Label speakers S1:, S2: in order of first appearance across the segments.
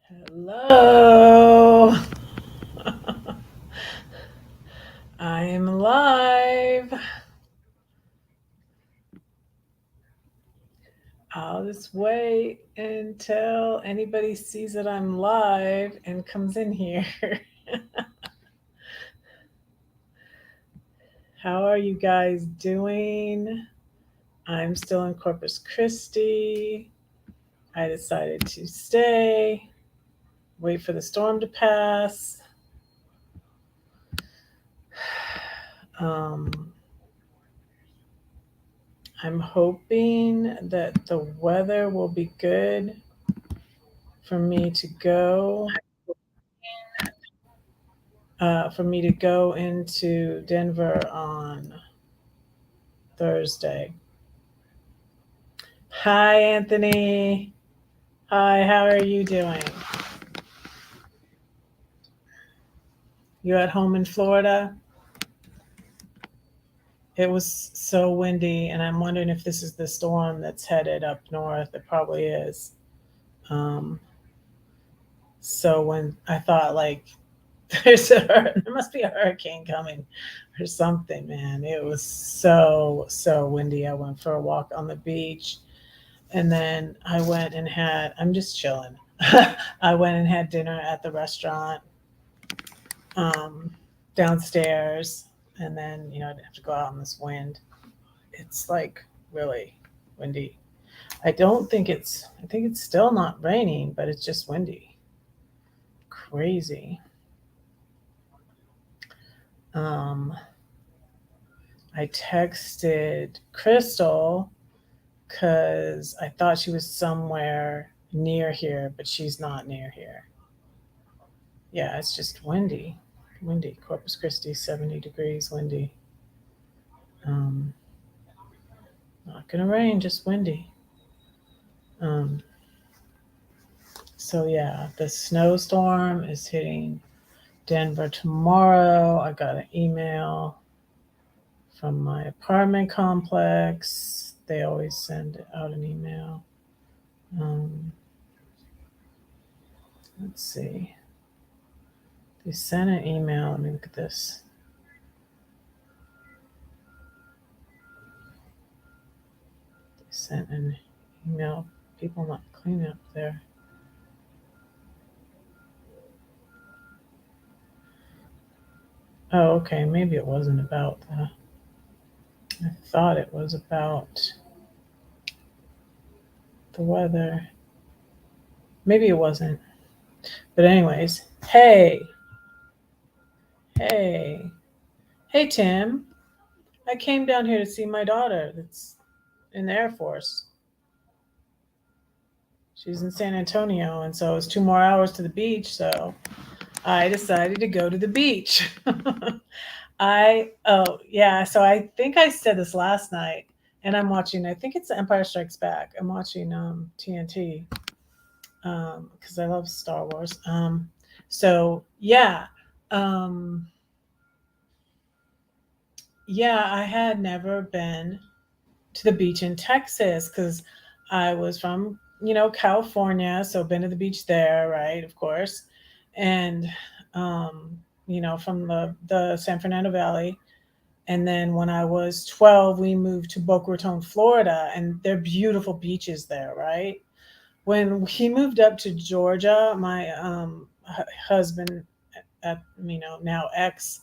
S1: Hello. I am live. I'll just wait until anybody sees that I'm live and comes in here. How are you guys doing? I'm still in Corpus Christi. I decided to stay, wait for the storm to pass. Um, I'm hoping that the weather will be good for me to go into Denver on Thursday. Hi, Anthony. Hi, how are you doing? You at home in Florida? It was so windy, and I'm wondering if this is the storm that's headed up north. It probably is. Um, so when I thought like there must be a hurricane coming or something, man. It was so windy. I went for a walk on the beach, and then I went and had. I'm just chilling. I went and had dinner at the restaurant um, downstairs, and then I didn't have to go out in this wind. It's like really windy. I think it's still not raining, but it's just windy. Crazy. Um, I texted Crystal because I thought she was somewhere near here, but she's not near here. Yeah, it's just windy. Windy. Corpus Christi, 70 degrees, windy. Um, Not gonna rain, just windy. Um, so yeah, the snowstorm is hitting Denver tomorrow. I got an email from my apartment complex. They always send out an email. Um, let's see. They sent an email. Let me look at this. They sent an email. People not cleaning up there. Oh, okay. Maybe it wasn't about the. I thought it was about the weather. Maybe it wasn't. But anyways, hey, hey, hey, Tim. I came down here to see my daughter that's in the Air Force. She's in San Antonio, and so it's 2 more hours to the beach. So I decided to go to the beach. Oh yeah, so I think I said this last night, and I'm watching. I think it's The Empire Strikes Back. I'm watching TNT because I love Star Wars. So um, yeah, I had never been to the beach in Texas because I was from California, so been to the beach there, right? Of course, and um, from the San Fernando Valley. And then when I was 12, we moved to Boca Raton, Florida, and they're beautiful beaches there, right? When he moved up to Georgia, my husband, at now ex,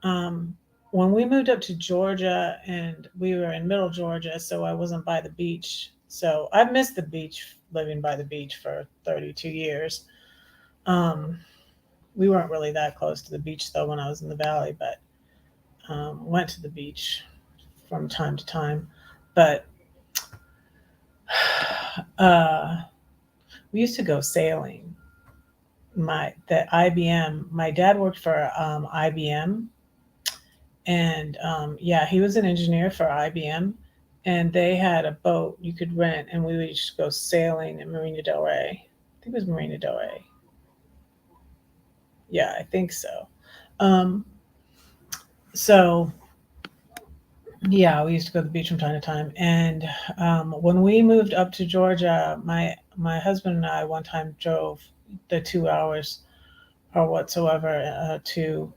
S1: um, when we moved up to Georgia, and we were in Middle Georgia, so I wasn't by the beach. So I've missed the beach, living by the beach for 32 years. Um, we weren't really that close to the beach though when I was in the valley, but went to the beach from time to time. But uh, we used to go sailing. The IBM. My dad worked for IBM, and yeah, he was an engineer for IBM, and they had a boat you could rent, and we would just go sailing in Marina Del Rey. I think it was Marina Del Rey. Yeah, I think so. Um, so yeah, we used to go to the beach from time to time. And when we moved up to Georgia, my husband and I one time drove. the 2 hours or whatsoever to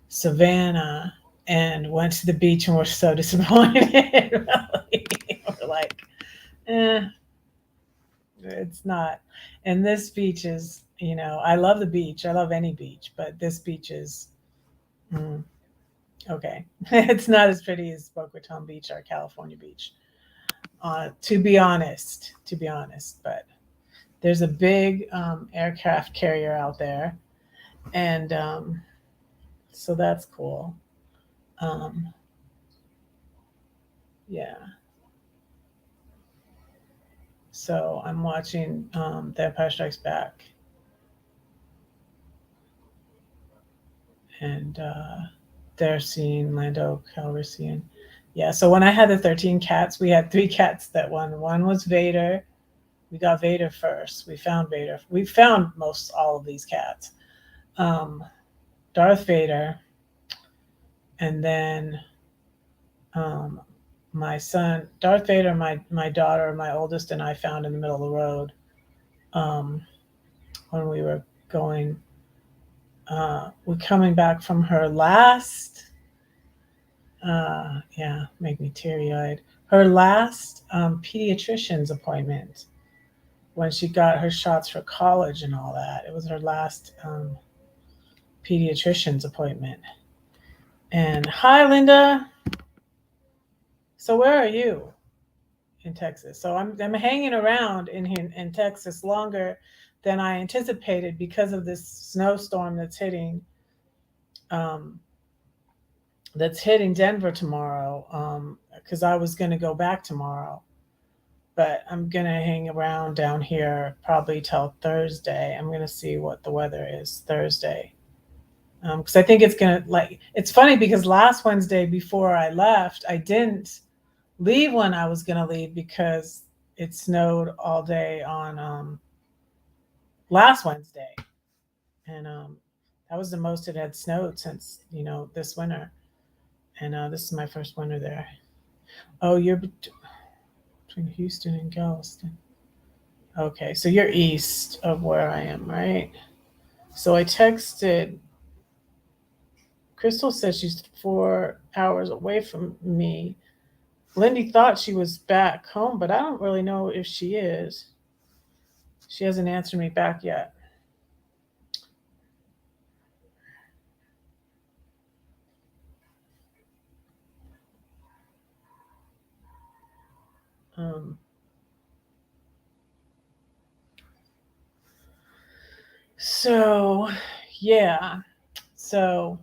S1: Savannah and went to the beach and were so disappointed. Really. We're like, eh, it's not. And this beach is, I love the beach. I love any beach, but this beach is mm, okay. It's not as pretty as Boca Raton Beach or California Beach. To be honest, but there's a big aircraft carrier out there, and so that's cool. Um, yeah, so I'm watching The Empire Strikes Back, and they're seeing Lando Calrissian. Yeah, so when I had the 13 cats, we had three cats that won. One was Vader. We got Vader first. We found Vader. We found most all of these cats. Um, Darth Vader, and then um, my son, Darth Vader, my daughter, my oldest, and I found in the middle of the road um, when we were going. We're coming back from her last. Yeah, make me teary eyed. Her last pediatrician's appointment when she got her shots for college and all that. It was her last pediatrician's appointment. And hi, Linda. So where are you in Texas? So I'm hanging around in Texas longer than I anticipated because of this snowstorm um, that's hitting Denver tomorrow. Because I was going to go back tomorrow, but I'm going to hang around down here probably till Thursday. I'm going to see what the weather is Thursday. Because I think it's going to, like, it's funny because last Wednesday before I left, I didn't leave when I was going to leave because it snowed all day on last Wednesday. And that was the most it had snowed since, this winter. And this is my first winter there. Oh, you're between Houston and Galveston. Okay, so you're east of where I am, right? So I texted. Crystal says she's 4 hours away from me. Lindy thought she was back home, but I don't really know if she is. She hasn't answered me back yet. Um, so, yeah. So,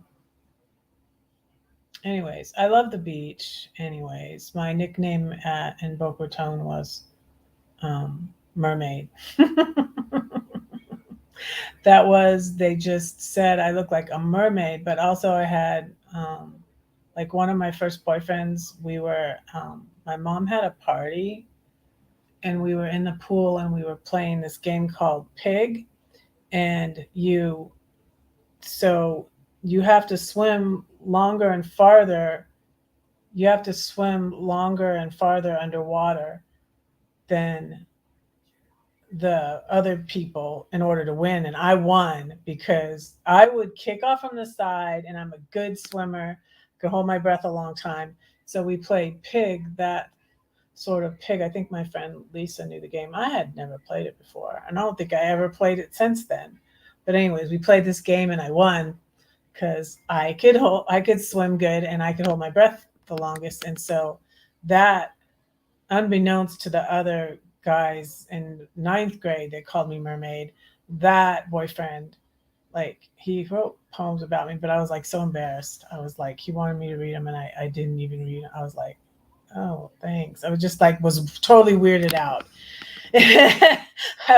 S1: anyways, I love the beach. Anyways, my nickname in Boca Raton was Mermaid. That was, they just said I look like a mermaid, but also I had, like one of my first boyfriends, my mom had a party and we were in the pool and we were playing this game called Pig. And so you have to swim longer and farther. You have to swim longer and farther underwater than the other people in order to win. And I won because I would kick off from the side and I'm a good swimmer, could hold my breath a long time. So we played Pig, that sort of Pig. I think my friend Lisa knew the game. I had never played it before, and I don't think I ever played it since then. But anyways, we played this game and I won because I could swim good and I could hold my breath the longest. And so that, unbeknownst to the other guys in ninth grade, they called me Mermaid. That boyfriend, like, he wrote poems about me, but I was like so embarrassed. I was like, he wanted me to read them and I didn't even read them. I was like, oh, thanks. I was just like, was totally weirded out. I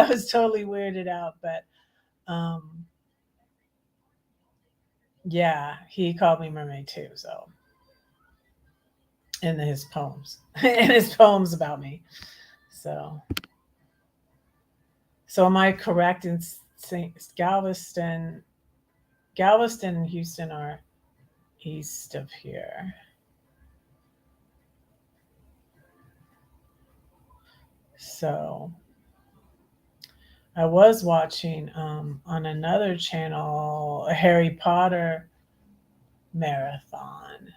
S1: was totally weirded out, but um, yeah, he called me Mermaid too. So in his poems, in his poems about me. So, so am I correct in saying Galveston and Houston are east of here? So I was watching on another channel a Harry Potter marathon.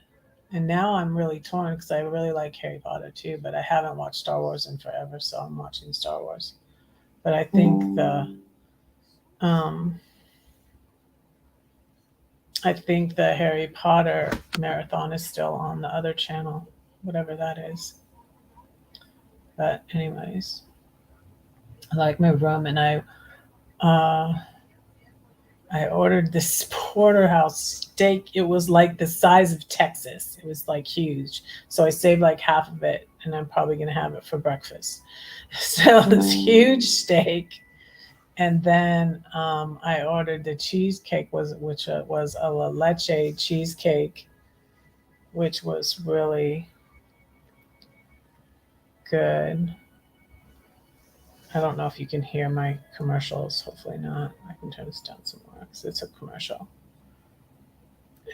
S1: And now I'm really torn because I really like Harry Potter too, but I haven't watched Star Wars in forever, so I'm watching Star Wars. But um, I think the Harry Potter marathon is still on the other channel, whatever that is. But anyways, I like my room, and uh, I ordered this porterhouse steak. It was like the size of Texas. It was like huge. So I saved like half of it, and I'm probably gonna have it for breakfast. So this huge steak, and then I ordered the cheesecake, which was a la leche cheesecake, which was really good. I don't know if you can hear my commercials. Hopefully not. I can turn this down some more because it's a commercial.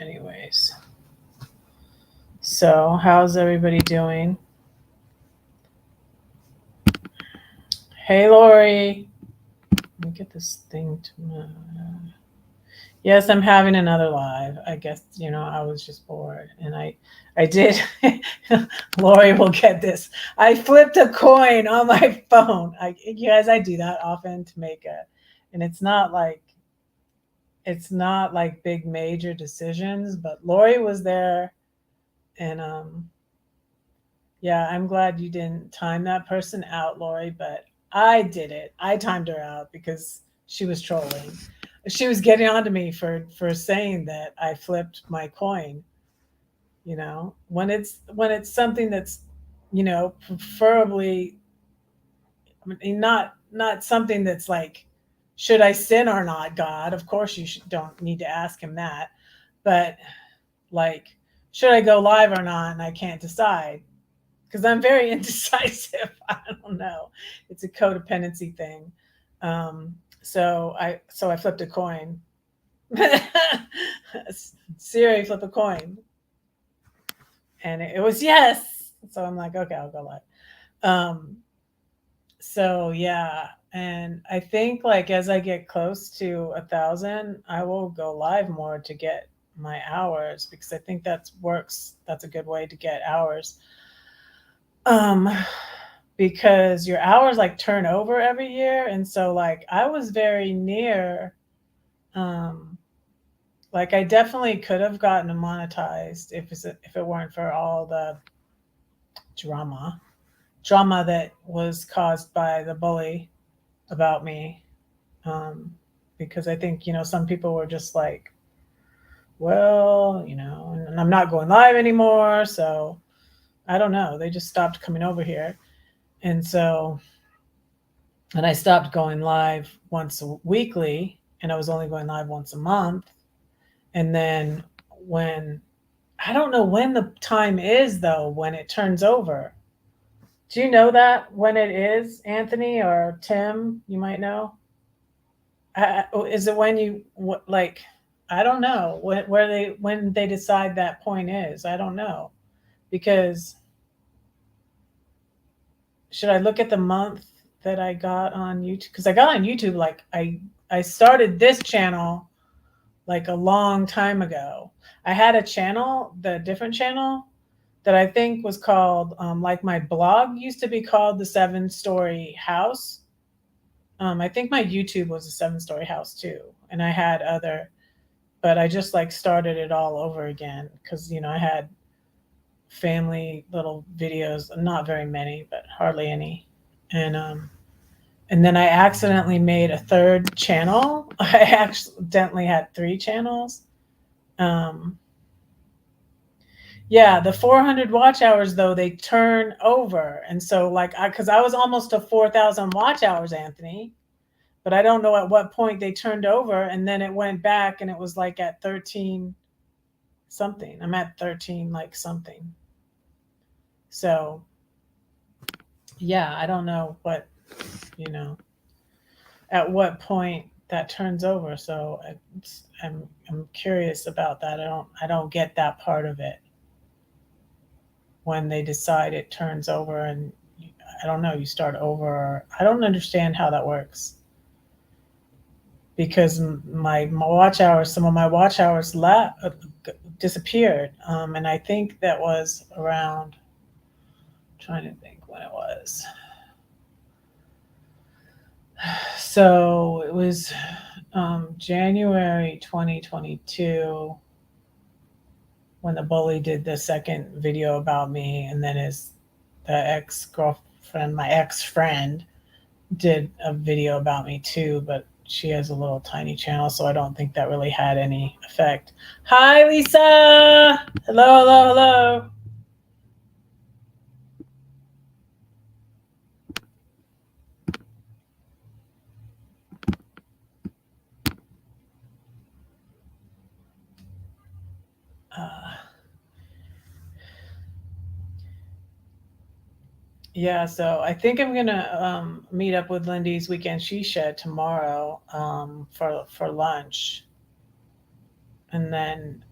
S1: Anyways, so how's everybody doing? Hey, Lori. Let me get this thing to. Yes, I'm having another live. I guess I was just bored, and I did. Lori will get this. I flipped a coin on my phone. You guys, I do that often to make a, and it's not like big major decisions, but Lori was there, and yeah, I'm glad you didn't time that person out, Lori, but I did it. I timed her out because she was trolling. She was getting on to me for saying that I flipped my coin. When it's something that's, preferably, I mean, not something that's like, should I sin or not, God? Of course don't need to ask him that, but like, should I go live or not? And I can't decide because I'm very indecisive. I don't know. It's a codependency thing. Um, so I flipped a coin. Siri, flip a coin, and it was yes. So I'm like, okay, I'll go live. So yeah, and I think like as I get close to 1,000, I will go live more to get my hours because I think that's works. That's a good way to get hours. Um, because your hours like turn over every year, and so like I was very near. Um, like I definitely could have gotten monetized if it weren't for all the drama that was caused by the bully about me. Um, because I think some people were just like, well, and I'm not going live anymore, so I don't know. They just stopped coming over here, and so and I stopped going live once weekly, and I was only going live once a month. And then when I don't know when the time is though when it turns over. Do you know that when it is, Anthony or Tim? You might know. Is it when like? I don't know when they decide that point is. I don't know because should I look at the month that I got on YouTube? Because I got on YouTube like I started this channel like a long time ago. I had a channel, the different channel that I think was called like my blog used to be called the 7-Story House. I think my YouTube was a 7-story house too, and I had other, but I just like started it all over again because I had family little videos, not very many, but hardly any, and then I accidentally made a third channel. I accidentally had 3 channels. Um, yeah, the 400 watch hours though they turn over, and so like because I was almost to 4,000 watch hours, Anthony, but I don't know at what point they turned over, and then it went back, and it was like at 13 something. I'm at 13 like something. So yeah, I don't know you know at what point that turns over. So I'm curious about that. I don't get that part of it when they decide it turns over and I don't know, you start over. I don't understand how that works. because my watch hours, some of my watch hours disappeared. And I think that was around, trying to think when it was. So it was January 2022 when the bully did the second video about me, and then the ex girlfriend, my ex friend, did a video about me too, but she has a little tiny channel, so I don't think that really had any effect. Hi, Lisa. Hello, hello, hello. Uh, yeah, so I think I'm gonna meet up with Lindy's weekend she shed tomorrow for lunch, and then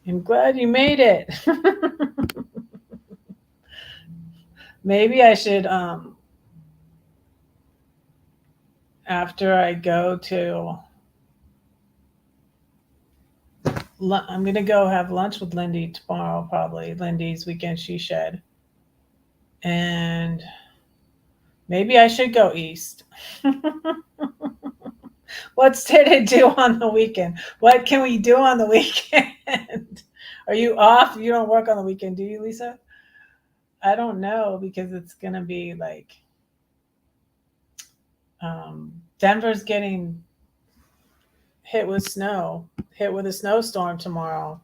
S1: I'm glad you made it. Maybe I should after I go to I'm gonna go have lunch with Lindy tomorrow, probably Lindy's weekend she shed, and maybe I should go east. What's there to do on the weekend? What can we do on the weekend? Are you off? You don't work on the weekend, do you, Lisa? I don't know because it's gonna be like Denver's getting hit with snow, hit with a snowstorm tomorrow.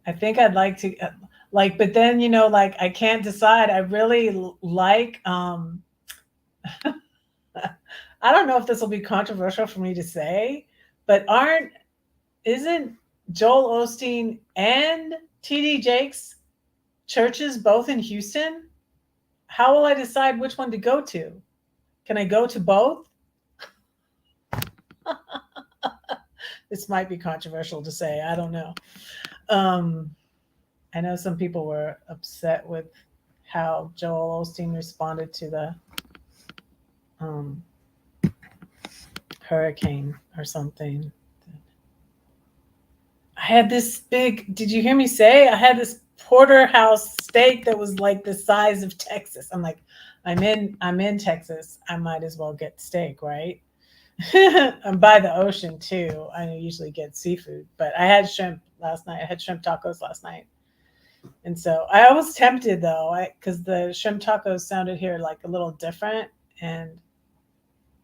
S1: I think I'd like to like, but then like I can't decide. I really like. I don't know if this will be controversial for me to say, but isn't Joel Osteen and TD Jakes churches both in Houston? How will I decide which one to go to? Can I go to both? This might be controversial to say. I don't know. Um, I know some people were upset with how Joel Osteen responded to the um, hurricane or something. I had this big, did you hear me say? I had this porterhouse steak that was like the size of Texas. I'm like, I'm in Texas. I might as well get steak, right? I'm by the ocean too. I usually get seafood, but I had shrimp last night. I had shrimp tacos last night. And so I was tempted though, because the shrimp tacos sounded here like a little different. And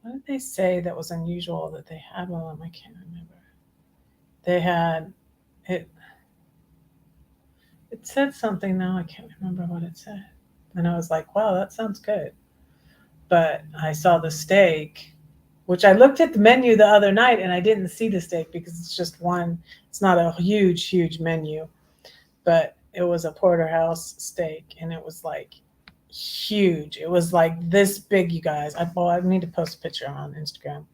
S1: what did they say that was unusual that they had one of them? I can't remember. They had it. It said something now. I can't remember what it said. And I was like, wow, that sounds good. But I saw the steak, which I looked at the menu the other night and I didn't see the steak because it's just one. It's not a huge, huge menu, but it was a porterhouse steak and it was like huge. It was like this big, you guys. I need to post a picture on Instagram.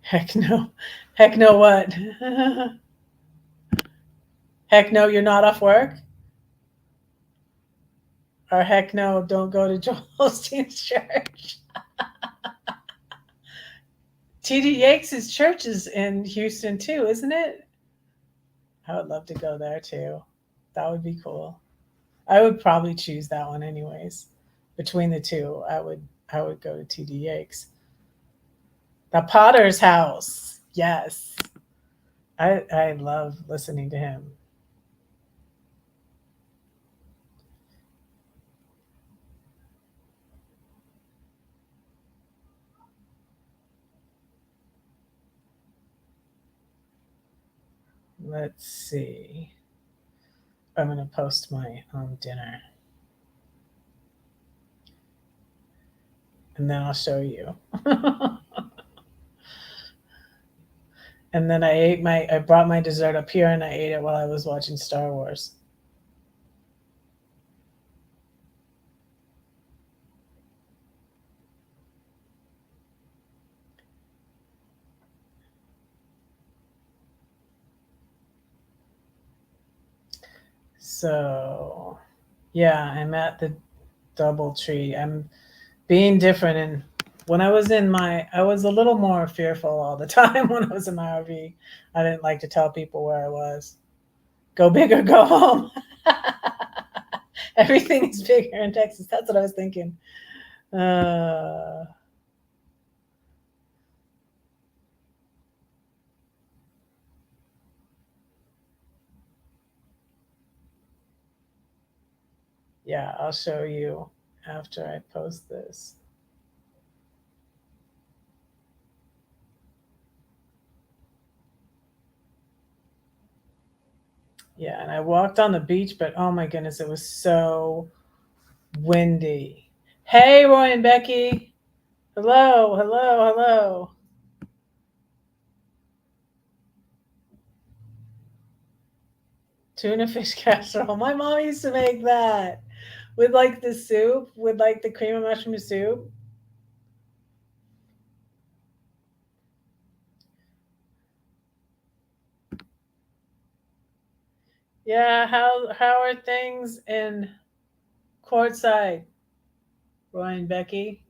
S1: Heck no. Heck no, what? Heck no, you're not off work? Or heck no, don't go to Joel Osteen's church. TD Yakes' church is in Houston too, isn't it? I would love to go there too. That would be cool. I would probably choose that one anyways. Between the two, I would go to TD Yakes. The Potter's House. Yes. I love listening to him. Let's see. I'm going to post my dinner. And then I'll show you. And then I brought my dessert up here and I ate it while I was watching Star Wars. So yeah, I'm at the double tree. I'm being different, and when I was in my, I was a little more fearful all the time when I was in my RV. I didn't like to tell people where I was. Go big or go home. Everything is bigger in Texas. That's what I was thinking. Uh, yeah, I'll show you after I post this. Yeah, and I walked on the beach, but oh my goodness, it was so windy. Hey, Roy and Becky. Hello, hello, hello. Tuna fish casserole. My mom used to make that with like the soup, with like the cream of mushroom soup. Yeah, how are things in Courtside, Roy and Becky?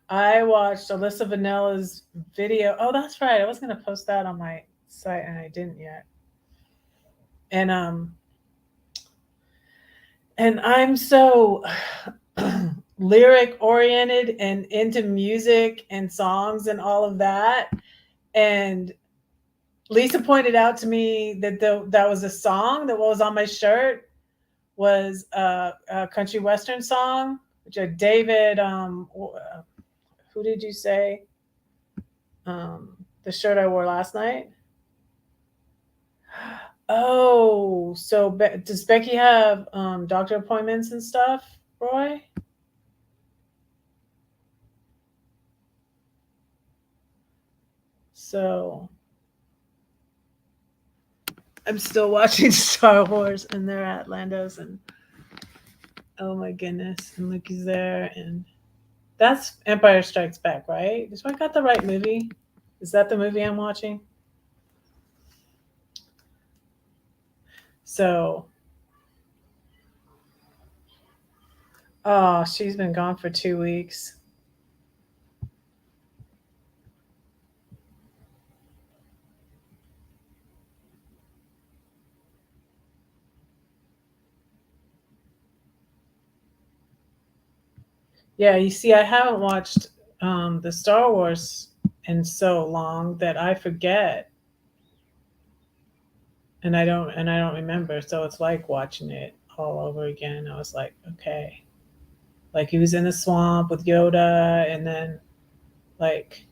S1: I watched Alyssa Vanilla's video. Oh, that's right. I was gonna post that on my site and I didn't yet. And I'm so lyric oriented and into music and songs and all of that. And Lisa pointed out to me that that was a song that was on my shirt was a country western song, which David. Who did you say? The shirt I wore last night. Oh, so does Becky have doctor appointments and stuff, Roy? So I'm still watching Star Wars, and they're at Lando's, and oh my goodness, and Lookie's there, and that's Empire Strikes Back, right? So I got the right movie. Is that the movie I'm watching? So, oh, she's been gone for 2 weeks. Yeah, you see, I haven't watched the Star Wars in so long that I forget, and I don't remember. So it's like watching it all over again. I was like, okay, like he was in the swamp with Yoda, and then like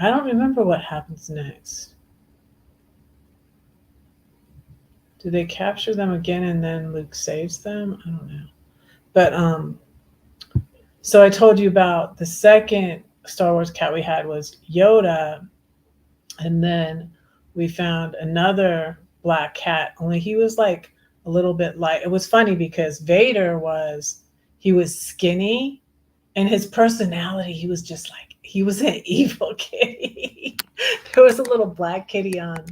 S1: I don't remember what happens next. Do they capture them again and then Luke saves them? I don't know. But so I told you about the second Star Wars cat we had was Yoda, and then we found another black cat. Only he was like a little bit light. It was funny because Vader was he was skinny, and his personality he was just like he was an evil kitty. There was a little black kitty on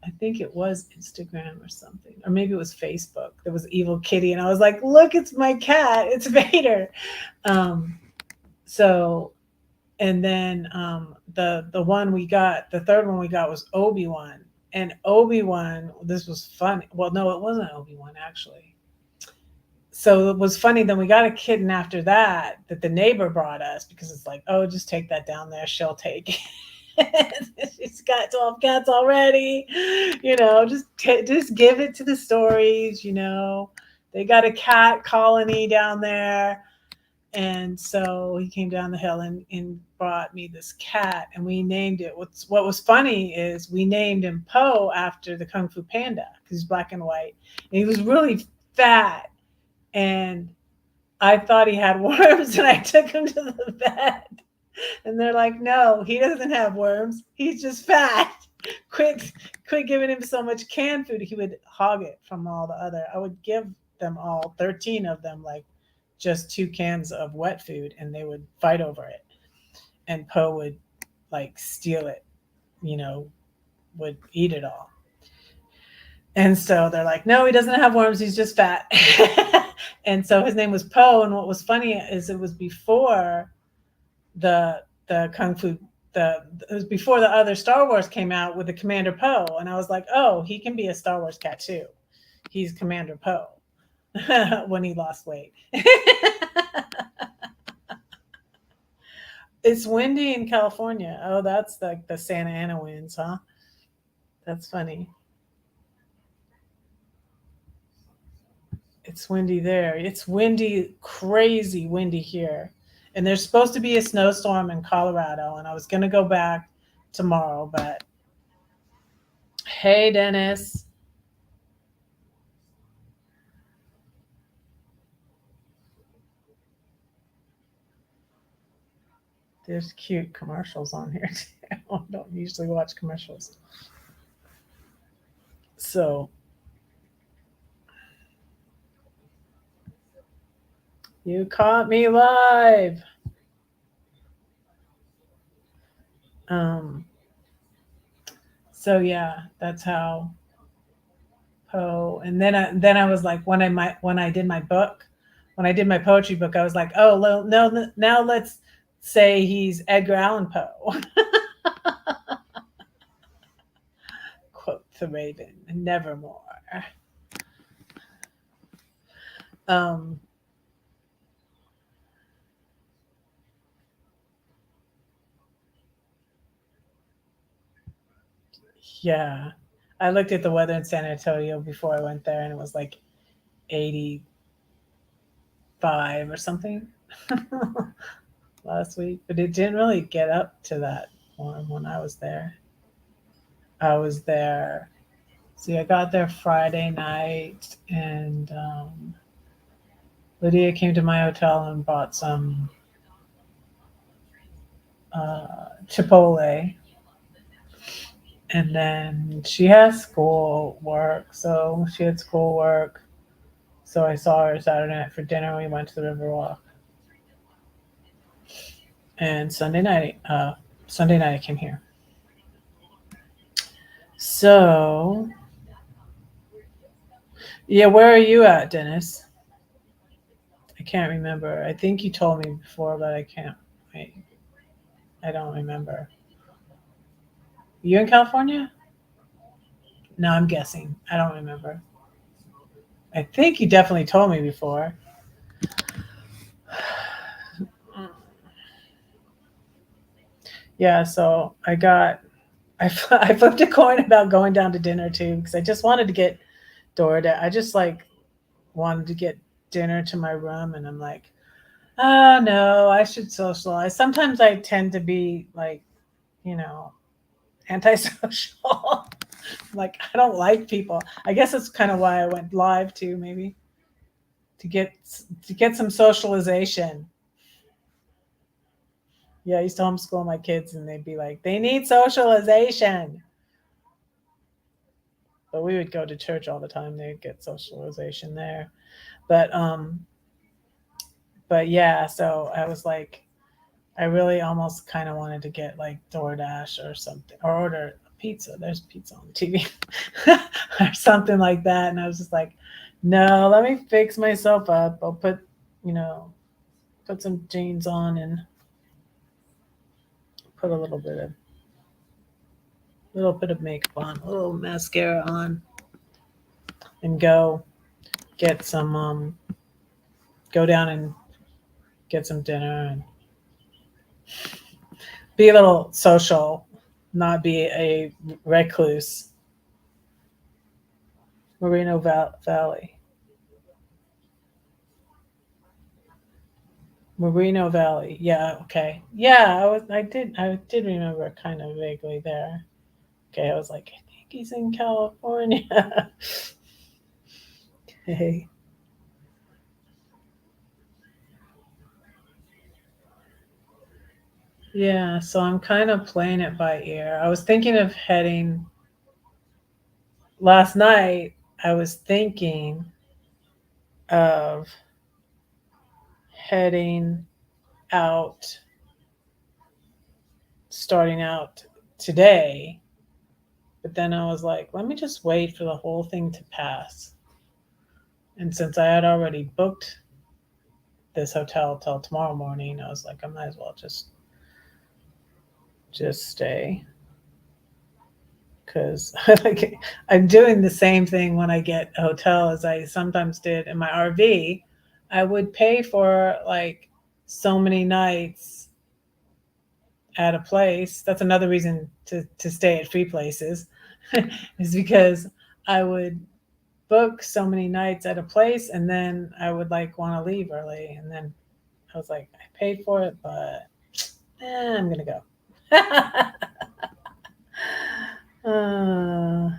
S1: I think it was Instagram or something, or maybe it was Facebook. There was Evil Kitty, and I was like, "Look, it's my cat. It's Vader." Um, so, and then the one we got, the third one we got was Obi Wan, and Obi Wan. This was funny. Well, no, it wasn't Obi Wan actually. So it was funny. Then we got a kitten after that that the neighbor brought us because it's like, oh, just take that down there. She'll take it. She's got 12 cats already. Just give it to the stories. They got a cat colony down there. And so he came down the hill and brought me this cat, and we named it. What was funny is we named him Poe after the Kung Fu Panda because he's black and white. And he was really fat, and I thought he had worms, and I took him to the vet. And they're like, no, he doesn't have worms. He's just fat. Quit, quit giving him so much canned food. He would hog it from all the other. I would give them all 13 of them, like just 2 cans of wet food, and they would fight over it. And Poe would like steal it, you know, would eat it all. And so they're like, no, he doesn't have worms. He's just fat. And so his name was Poe. And what was funny is it was before the Kung Fu it was before the other Star Wars came out with the Commander Poe, and I was like, oh, he can be a Star Wars cat too. He's Commander Poe when he lost weight. It's windy in California. Oh, that's like the Santa Ana winds, huh? That's funny. It's windy there. It's windy, crazy windy here. And there's supposed to be a snowstorm in Colorado, and I was going to go back tomorrow, but hey, Dennis, there's cute commercials on here too. I don't usually watch commercials. So, you caught me live. Um, so yeah, that's how Poe. And then I was like, when I did my book, when I did my poetry book, I was like, oh no, now let's say he's Edgar Allan Poe. Quote the Raven, nevermore. Um, yeah, I looked at the weather in San Antonio before I went there, and it was like 85 or something last week, but it didn't really get up to that warm when I was there. I was there. See, I got there Friday night, and Lydia came to my hotel and bought some Chipotle. And then she has school work, so she had school work. So I saw her Saturday night for dinner. We went to the Riverwalk, and Sunday night I came here. So yeah, where are you at, Dennis? I can't remember. I think you told me before, but I can't. Wait, I don't remember. You in California? No, I'm guessing. I don't remember. I think you definitely told me before. Yeah, so I flipped a coin about going down to dinner too because I just wanted to get DoorDash. I just like wanted to get dinner to my room, and I'm like, oh no, I should socialize. Sometimes I tend to be like, you know, antisocial. Like I don't like people. I guess that's kind of why I went live too, maybe to get to get some socialization. Yeah, I used to homeschool my kids, and they'd be like, they need socialization. But we would go to church all the time. They'd get socialization there. But but yeah, so I was like, I really almost kind of wanted to get like DoorDash or something, or order pizza. There's pizza on the TV, or something like that. And I was just like, no, let me fix myself up. I'll put, you know, put some jeans on and put little bit of makeup on, a little mascara on, and get some go down and get some dinner and be a little social, not be a recluse. Valley. Moreno Valley. Yeah, okay. Yeah, I did remember kind of vaguely there. Okay, I was like, I think he's in California. Okay. Yeah, so I'm kind of playing it by ear. I was thinking of heading last night. I was thinking of heading out, starting out today, But then I was like, let me just wait for the whole thing to pass. And since I had already booked this hotel till tomorrow morning, I was like, I might as well just stay because like, I'm doing the same thing when I get a hotel as I sometimes did in my RV. I would pay for like so many nights at a place. That's another reason to stay at free places, is because I would book so many nights at a place and then I would like want to leave early. And then I was like, I paid for it, but I'm going to go. uh,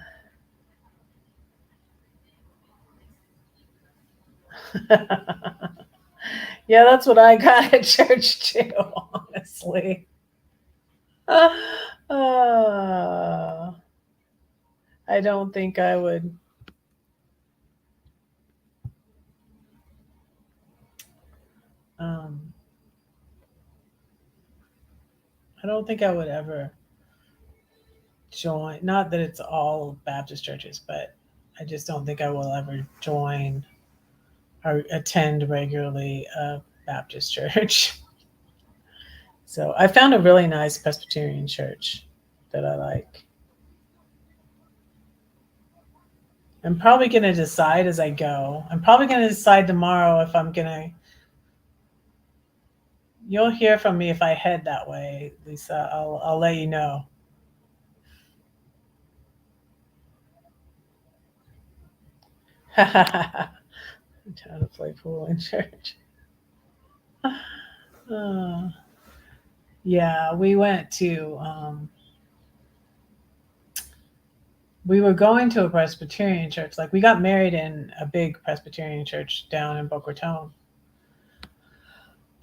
S1: yeah, that's what I got at church too, honestly. Uh, I don't think I would. Um, I don't think I would ever join. Not that it's all Baptist churches, but I just don't think I will ever join or attend regularly a Baptist church. So I found a really nice Presbyterian church that I like. I'm probably going to decide as I go. I'm probably going to decide tomorrow if I'm going to. You'll hear from me if I head that way, Lisa. I'll let you know. I'm trying to play pool in church. Uh, yeah, we were going to a Presbyterian church. Like we got married in a big Presbyterian church down in Boca Raton,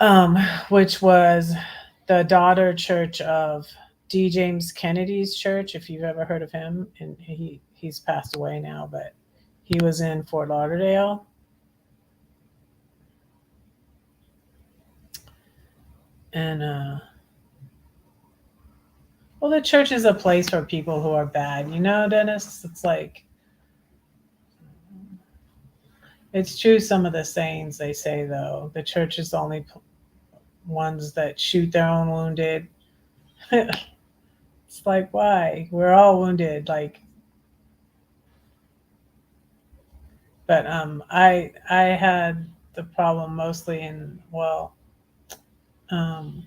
S1: um, which was the daughter church of D. James Kennedy's church. If you've ever heard of him, and he's passed away now, but he was in Fort Lauderdale, and well, the church is a place for people who are bad. You know, Dennis. It's like it's true. Some of the sayings they say, though, the church is the only ones that shoot their own wounded. It's like, why? We're all wounded. Like, but I had the problem mostly in, well, um,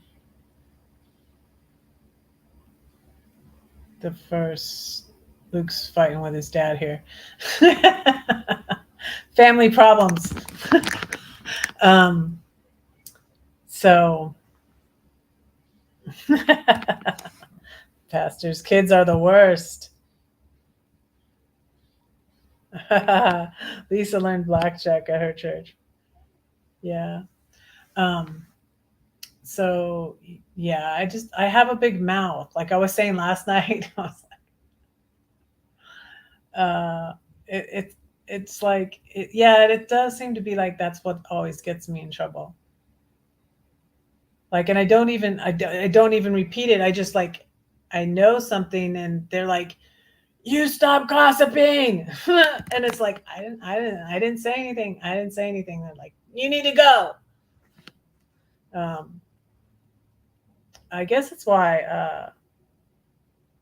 S1: the first Luke's fighting with his dad here. Family problems. um, so pastors' kids are the worst. Lisa learned blackjack at her church. Yeah. Um, so yeah, I have a big mouth. Like I was saying last night, I was like, it's like yeah, it does seem to be like that's what always gets me in trouble. Like, and I don't even repeat it. I just like I know something, and they're like, "You stop gossiping," and it's like I didn't say anything. I didn't say anything. They're like, "You need to go." Um, I guess it's why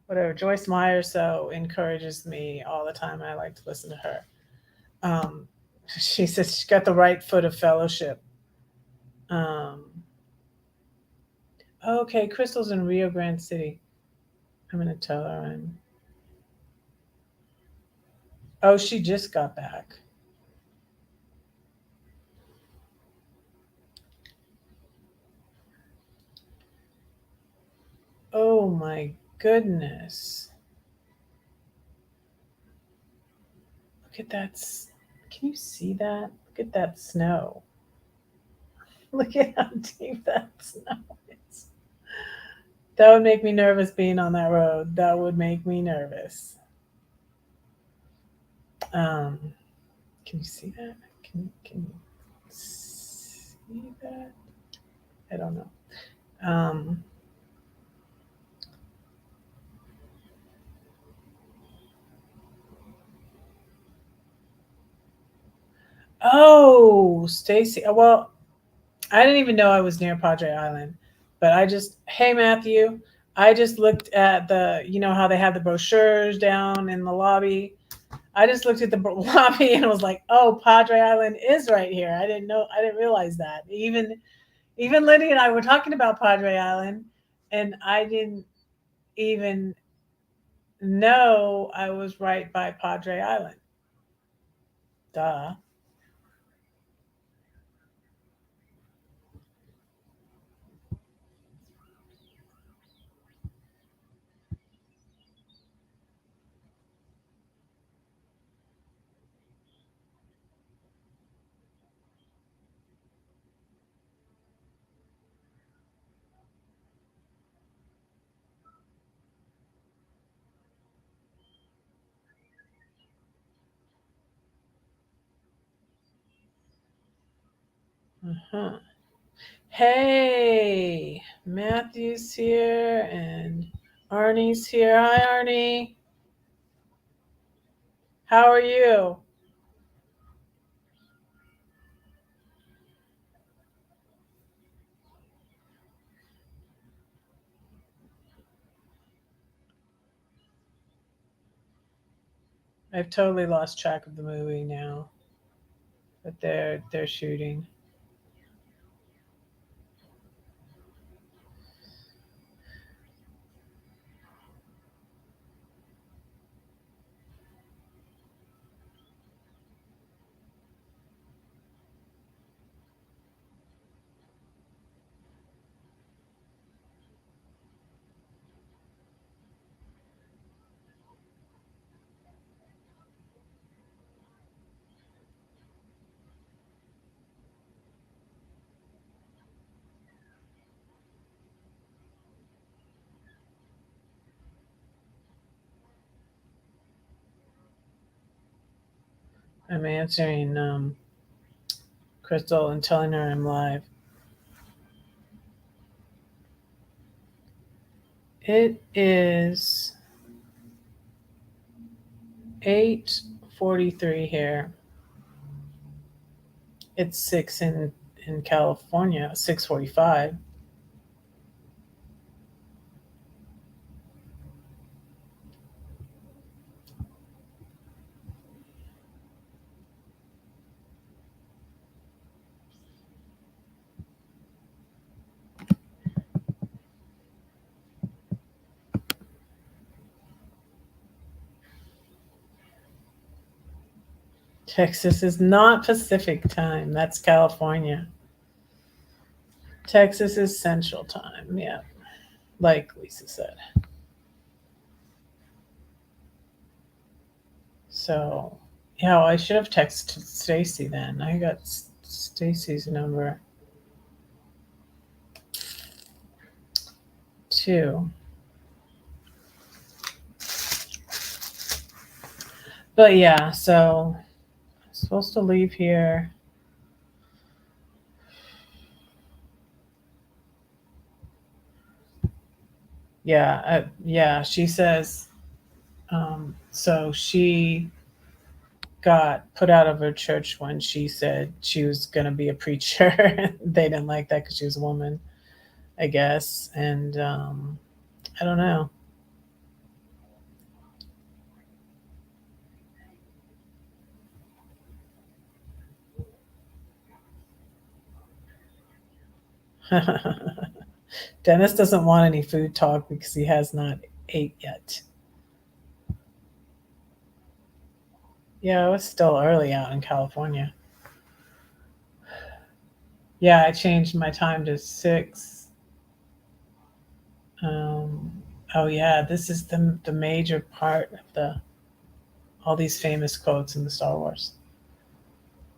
S1: whatever Joyce Meyer so encourages me all the time. I like to listen to her. Um, she says she's got the right foot of fellowship. Um, okay, Crystal's in Rio Grande City. I'm gonna tell her I'm. Oh, she just got back. Oh my goodness! Look at that. Can you see that? Look at that snow. Look at how deep that snow is. That would make me nervous being on that road. That would make me nervous. Um, can you see that? Can you see that? I don't know. Um, Oh, Stacy. Well, I didn't even know I was near Padre Island, but I just, hey Matthew, I just looked at the, you know how they have the brochures down in the lobby. I just looked at the lobby and was like, oh, Padre Island is right here. I didn't know, I didn't realize that. Even Lydia and I were talking about Padre Island, and I didn't even know I was right by Padre Island. Duh. Uh-huh. Hey, Matthew's here and Arnie's here. Hi, Arnie. How are you? I've totally lost track of the movie now that they're shooting. I'm answering Crystal and telling her I'm live. It is 8:43 here. It's 6 in California, 6:45. Texas is not Pacific time. That's California. Texas is Central time. Yeah, like Lisa said. So, yeah, I should have texted Stacy then. I got Stacy's number too. But yeah, so I'm supposed to leave here. Yeah, yeah. She says so. She got put out of her church when she said she was gonna be a preacher. They didn't like that because she was a woman, I guess. And I don't know. Dennis doesn't want any food talk because he has not ate yet. Yeah, it was still early out in California. Yeah, I changed my time to 6. Um, oh yeah, this is the major part of the all these famous quotes in the Star Wars.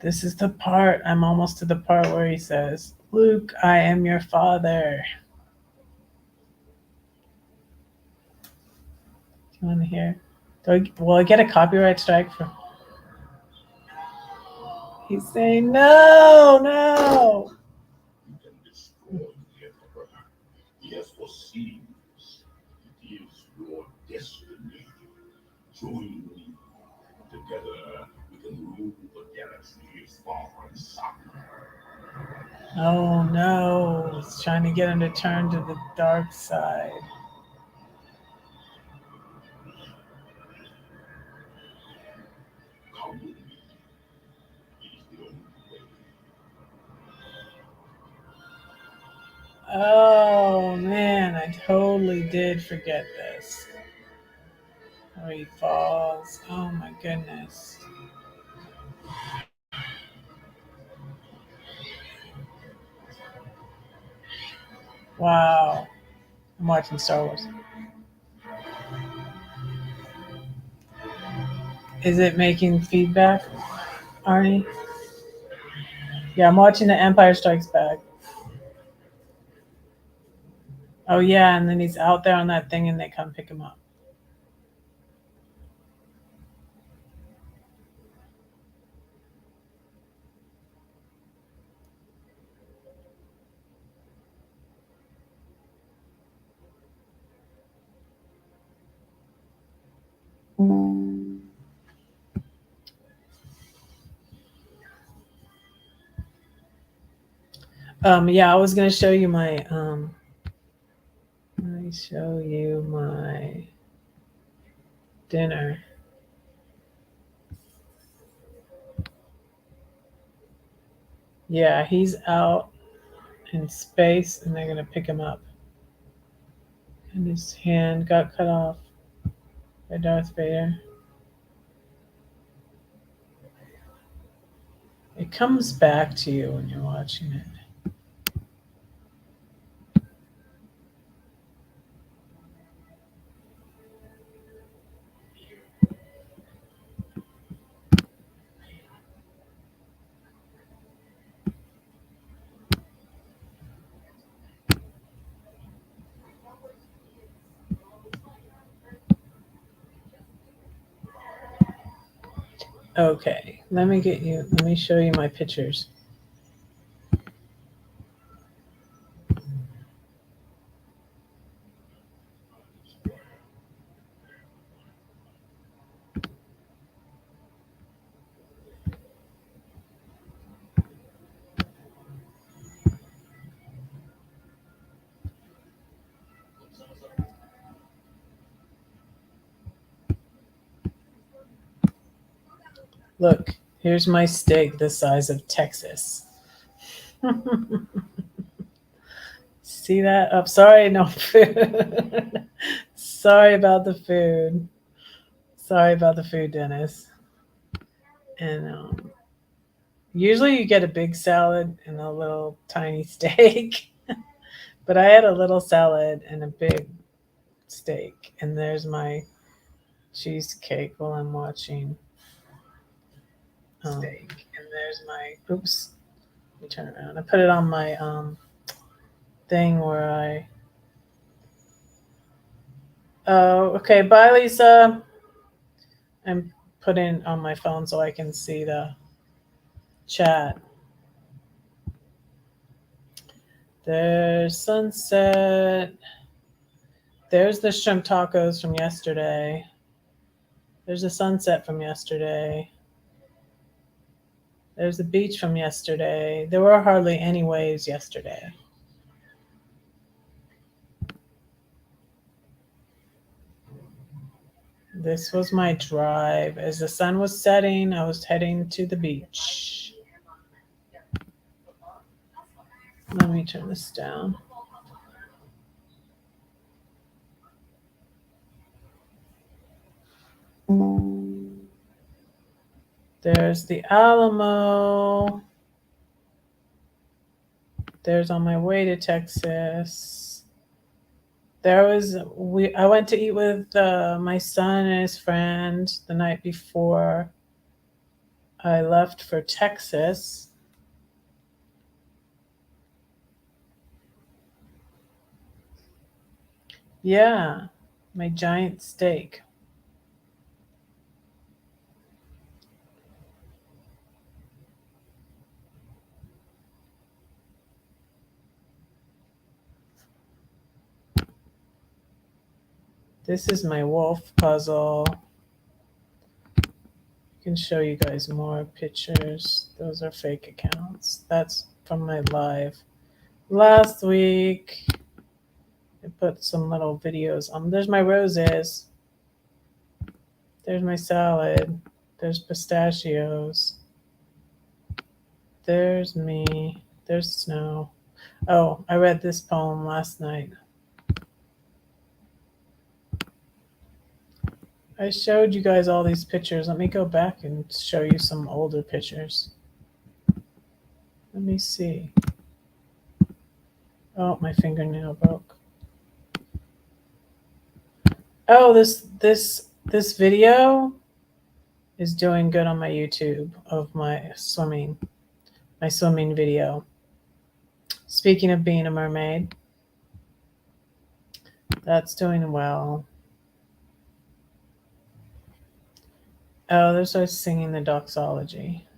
S1: This is the part. I'm almost to the part where he says, "Luke, I am your father." Do you want to hear? Will I get a copyright strike for? He's saying, "No, no." Oh no, he's trying to get him to turn to the dark side. Oh man, I totally did forget this. Oh, he falls. Oh my goodness. Wow. I'm watching Star Wars. Is it making feedback, Arnie? Yeah, I'm watching The Empire Strikes Back. Oh yeah, and then he's out there on that thing and they come pick him up. Yeah, I was gonna show you my let me show you my dinner. Yeah, he's out in space and they're gonna pick him up. And his hand got cut off by Darth Vader. It comes back to you when you're watching it. Okay, let me show you my pictures. Look, here's my steak the size of Texas. See that? Oh, sorry, no food. Sorry about the food. Sorry about the food, Dennis. And usually you get a big salad and a little tiny steak, but I had a little salad and a big steak. And there's my cheesecake while I'm watching steak. And there's my oops. Let me turn around. I put it on my thing where I. Oh, okay. Bye, Lisa. I'm putting on my phone so I can see the chat. There's sunset. There's the shrimp tacos from yesterday. There's the sunset from yesterday. There's the beach from yesterday. There were hardly any waves yesterday. This was my drive. As the sun was setting, I was heading to the beach. Let me turn this down. There's the Alamo. There's on my way to Texas. I went to eat with my son and his friend the night before I left for Texas. Yeah, my giant steak. This is my wolf puzzle. You can show you guys more pictures. Those are fake accounts. That's from my live last week. I put some little videos on. There's my roses. There's my salad. There's pistachios. There's me. There's snow. Oh, I read this poem last night. I showed you guys all these pictures. Let me go back and show you some older pictures. Let me see. Oh, my fingernail broke. Oh, this video is doing good on my YouTube of my swimming video. Speaking of being a mermaid, that's doing well. Oh, there's us singing the doxology.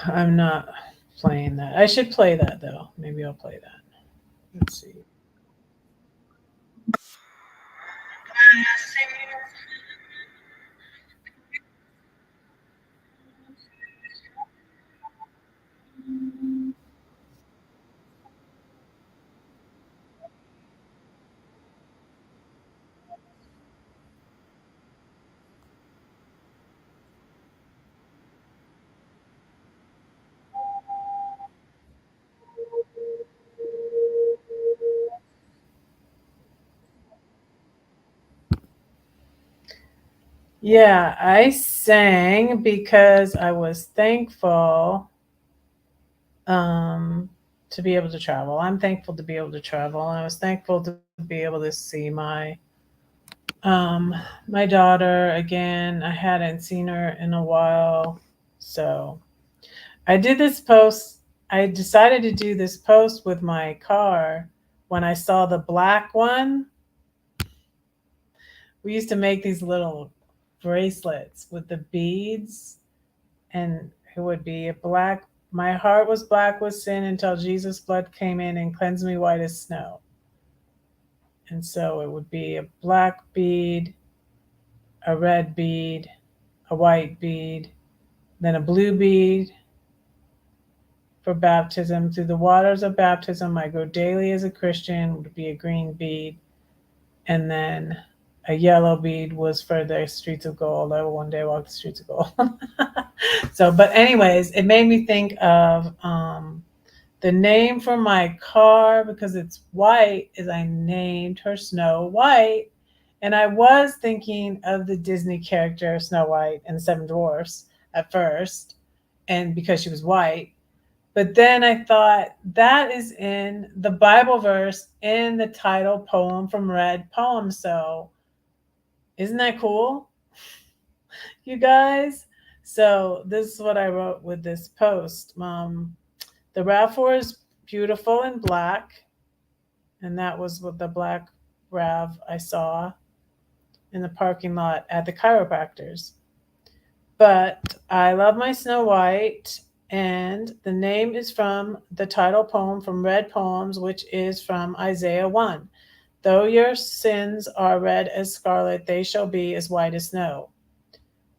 S1: I'm not playing that. I should play that though. Maybe I'll play that. Let's see. Yeah, I sang because I was thankful um, to be able to travel. I'm thankful to be able to travel, and I was thankful to be able to see um, my daughter again. I hadn't seen her in a while, so I did this post. I decided to do this post with my car when I saw the black one. We used to make these little bracelets with the beads, and it would be a black. My heart was black with sin until Jesus' blood came in and cleansed me white as snow. And so it would be a black bead, a red bead, a white bead, then a blue bead for baptism. Through the waters of baptism, I go daily as a Christian, would be a green bead. And then a yellow bead was for the streets of gold. I will one day walk the streets of gold. So, but anyways, it made me think of the name for my car because it's white. Is I named her Snow White, and I was thinking of the Disney character Snow White and the Seven Dwarfs at first, and because she was white. But then I thought that is in the Bible verse in the title poem from Red Poem. So isn't that cool, you guys? So this is what I wrote with this post. The RAV4 is beautiful in black, and that was what the black RAV I saw in the parking lot at the chiropractors. But I love my Snow White, and the name is from the title poem from Red Poems, which is from Isaiah 1. Though your sins are red as scarlet, they shall be as white as snow.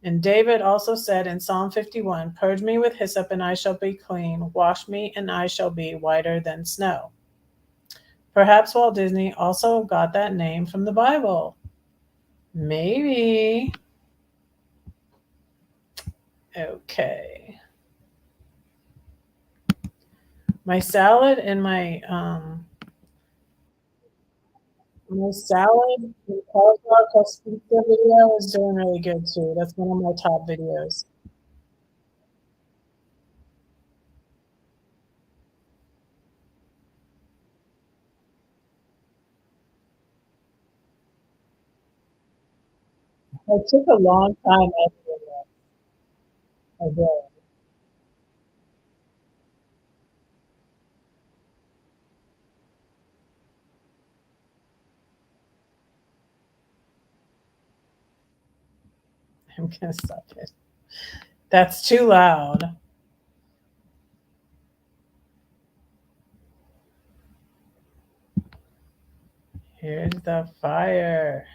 S1: And David also said in Psalm 51, purge me with hyssop and I shall be clean. Wash me and I shall be whiter than snow. Perhaps Walt Disney also got that name from the Bible. Maybe. Okay. My salad and my salad and cauliflower custard video is doing really good too. That's one of my top videos. It took a long time editing it. I did. I'm gonna stop it. That's too loud. Here Here's the fire.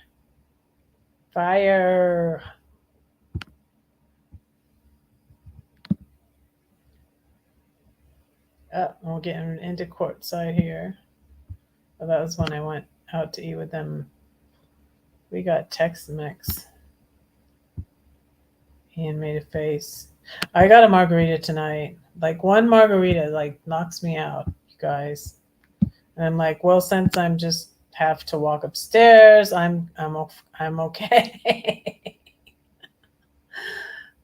S1: Fire. Oh, we're getting into courtside here. Well, that was when I went out to eat with them. We got Tex-Mex. Ian made a face. I got a margarita tonight. Like one margarita like knocks me out, you guys. And I'm like, well, since I'm just have to walk upstairs, I'm okay.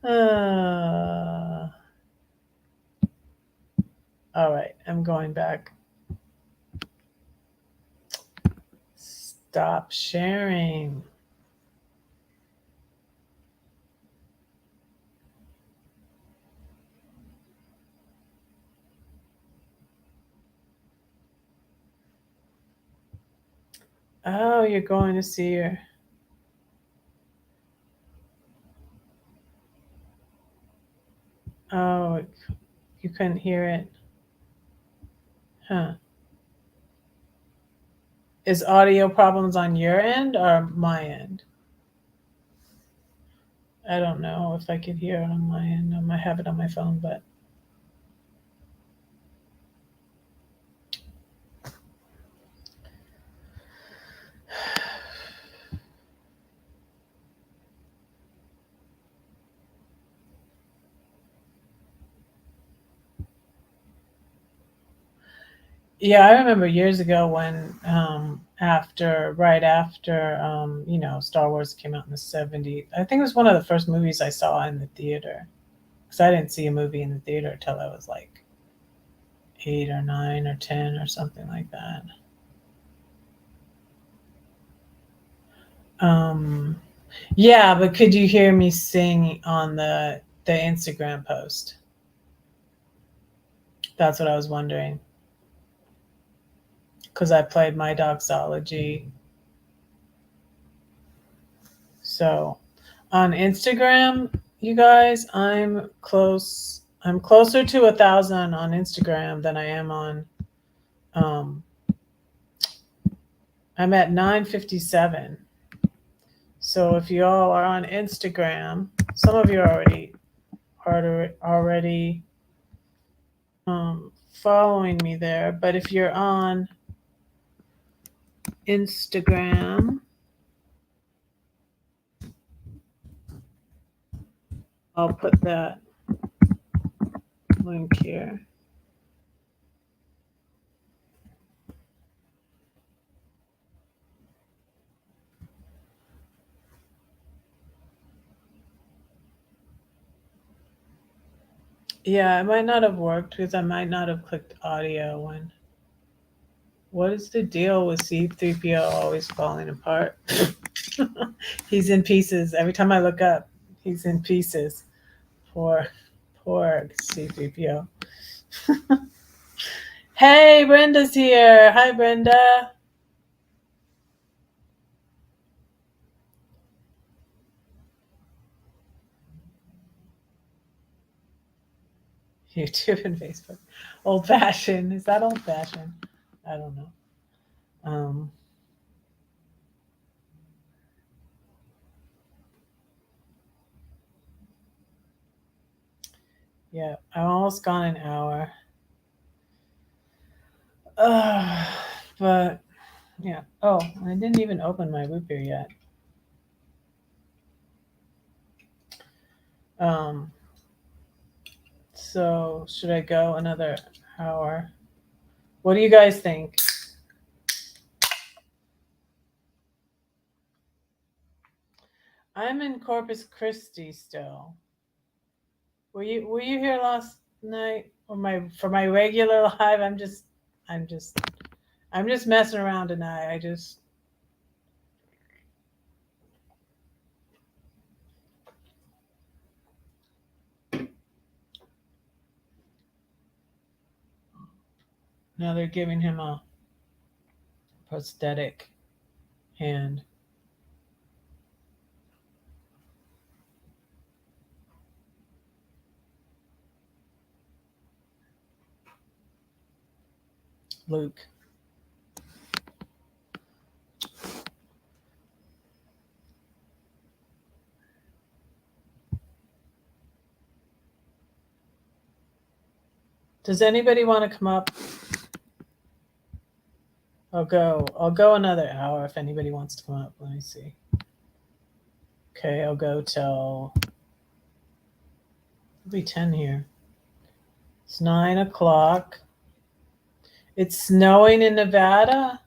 S1: uh, all right, I'm going back. Stop sharing. Oh, you're going to see her. Oh, you couldn't hear it. Huh. Is audio problems on your end or my end? I don't know if I could hear it on my end. I might have it on my phone, but yeah, I remember years ago when right after Star Wars came out in the 70s. I think it was one of the first movies I saw in the theater. Because I didn't see a movie in the theater till I was like 8 or 9 or 10 or something like that. Um, yeah, but could you hear me sing on the Instagram post? That's what I was wondering. Because I played my doxology. So on Instagram, you guys, I'm close. I'm closer to 1,000 on Instagram than I am on. Um, I'm at 957. So if you all are on Instagram, some of you are already following me there. But if you're on Instagram, I'll put that link here. Yeah, it might not have worked because I might not have clicked audio when. What is the deal with C3PO always falling apart? He's in pieces. Every time I look up, he's in pieces. Poor C3PO. Hey, Brenda's here. Hi, Brenda. YouTube and Facebook. Old fashioned. Is that old fashioned? I don't know. Um, yeah, I'm almost gone an hour. Uh, but yeah. Oh, I didn't even open my root beer yet. Um, so should I go another hour? What do you guys think? I'm in Corpus Christi still. Were you here last night for my regular live? I'm just I'm just messing around tonight. I just Now they're giving him a prosthetic hand. Luke. Does anybody want to come up? I'll go. I'll go another hour if anybody wants to come up. Let me see. Okay, I'll go till it'll be 10 here. It's 9 o'clock. It's snowing in Nevada.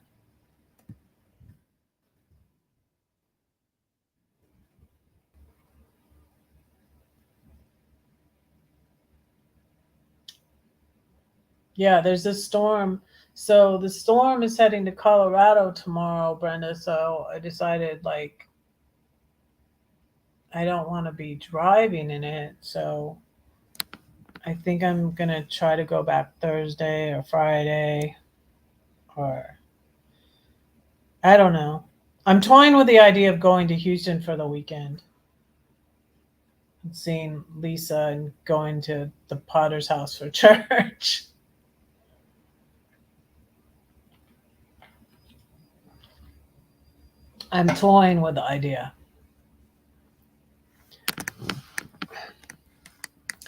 S1: Yeah, there's a storm. So the storm is heading to Colorado tomorrow, Brenda. So I decided like I don't want to be driving in it. So I think I'm gonna try to go back Thursday or Friday or I don't know. I'm toying with the idea of going to Houston for the weekend and seeing Lisa and going to the Potter's house for church. I'm toying with the idea.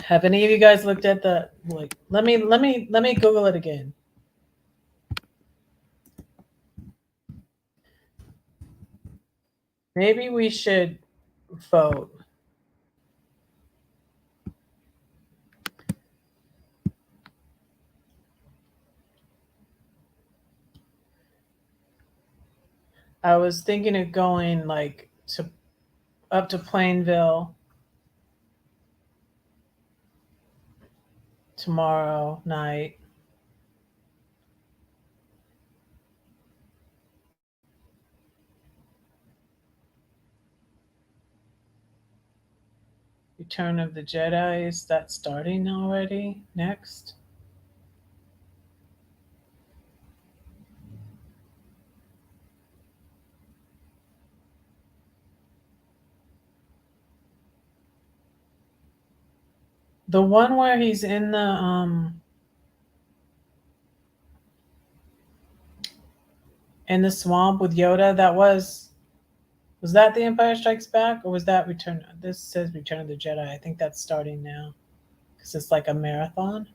S1: Have any of you guys looked at the like let me Google it again. Maybe we should vote. I was thinking of going like to up to Plainville tomorrow night. Return of the Jedi, is that starting already? Next? The one where he's in the swamp with Yoda, that was that The Empire Strikes Back or was that Return? This says Return of the Jedi. I think that's starting now because it's like a marathon.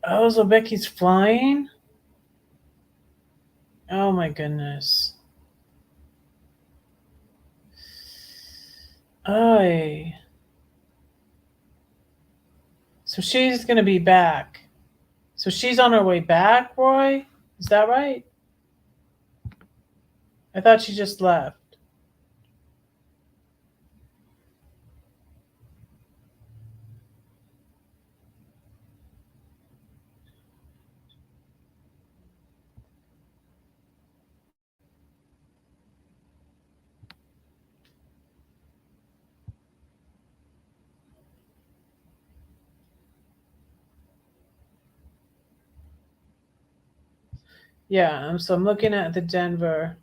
S1: Oh, so Becky's flying? Oh my goodness. Oh. So she's going to be back. So she's on her way back, Roy? Is that right? I thought she just left. Yeah, so I'm looking at the Denver.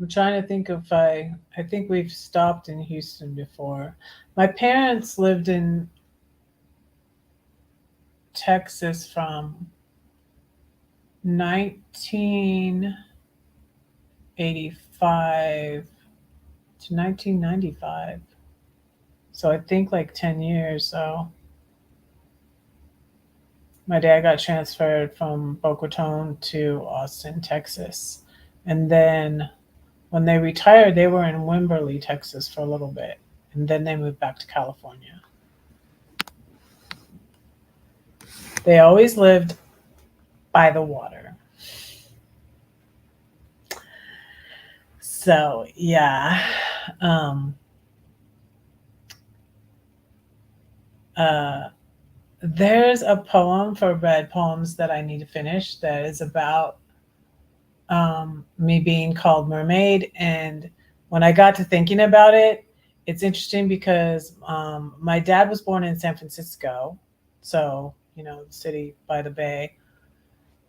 S1: I'm trying to think if I think we've stopped in Houston before. My parents lived in Texas from 1985 to 1995. So I think like 10 years. So my dad got transferred from Boca Raton to Austin, Texas. And then when they retired, they were in Wimberley, Texas for a little bit. And then they moved back to California. They always lived by the water. So, yeah. Um, uh, There's a poem for Red Poems that I need to finish that is about me being called mermaid. And when I got to thinking about it, it's interesting because my dad was born in San Francisco, so the city by the bay,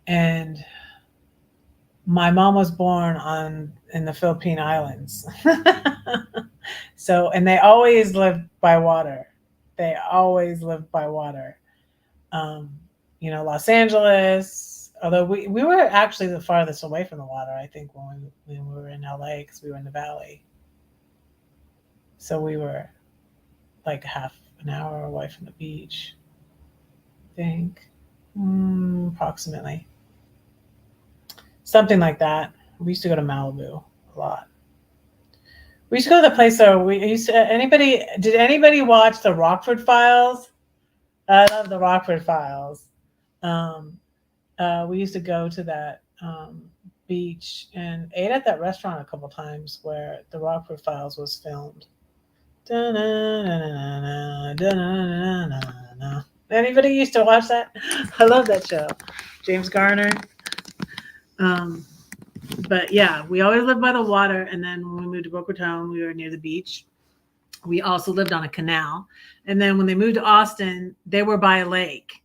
S1: and my mom was born on in the Philippine Islands. So, and they always lived by water. They always lived by water. Um, Los Angeles. Although we were actually the farthest away from the water, I think when we were in LA because we were in the valley. So we were like half an hour away from the beach, I think, approximately something like that. We used to go to Malibu a lot. We used to go to the place where we used to. Anybody did anybody watch the Rockford Files? I love the Rockford Files. Um, we used to go to that beach and ate at that restaurant a couple times where the Rockford Files was filmed. Anybody used to watch that? I love that show. James Garner. Um, but yeah, we always lived by the water. And then when we moved to Boca Raton, we were near the beach. We also lived on a canal. And then when they moved to Austin, they were by a lake.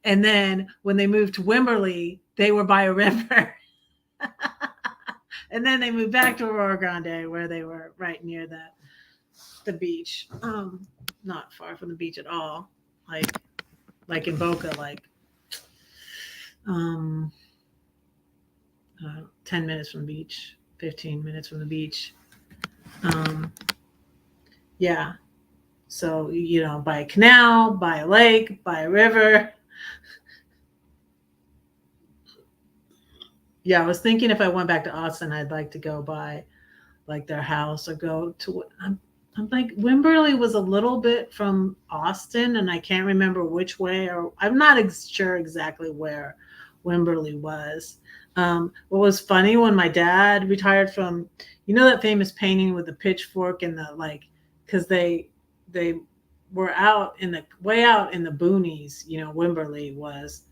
S1: And then when they moved to Wimberley, they were by a river. And then they moved back to Aurora Grande, where they were right near the beach. Not far from the beach at all. Like in Boca, like um 10 minutes from the beach, 15 minutes from the beach. Yeah. So, by a canal, by a lake, by a river. Yeah, I was thinking if I went back to Austin, I'd like to go by like their house or go to. I'm like Wimberley was a little bit from Austin, and I can't remember which way, or I'm not sure exactly where Wimberley was. What was funny when my dad retired from, that famous painting with the pitchfork and the because they were out in the way out in the boonies, Wimberley was,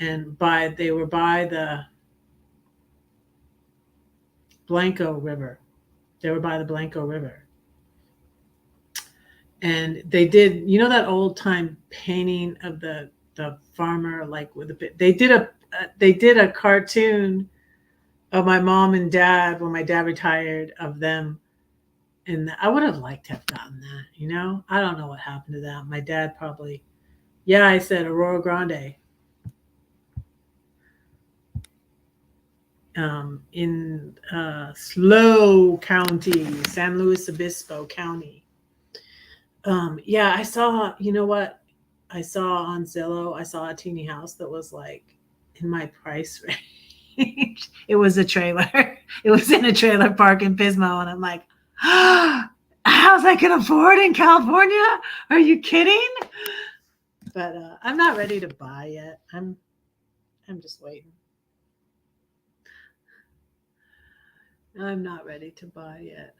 S1: and they were by the Blanco River. They were by the Blanco River. And they did, that old time painting of the farmer, like with the they did a cartoon of my mom and dad when my dad retired of them. And I would have liked to have gotten that, I don't know what happened to that. My dad probably, yeah, I said Aurora Grande. In Slow County, San Luis Obispo County. Yeah, I saw, I saw on Zillow, I saw a teeny house that was like in my price range. It was a trailer. It was in a trailer park in Pismo. And I'm like, a house I can afford in California? Are you kidding? But I'm not ready to buy yet. I'm just waiting. I'm not ready to buy yet.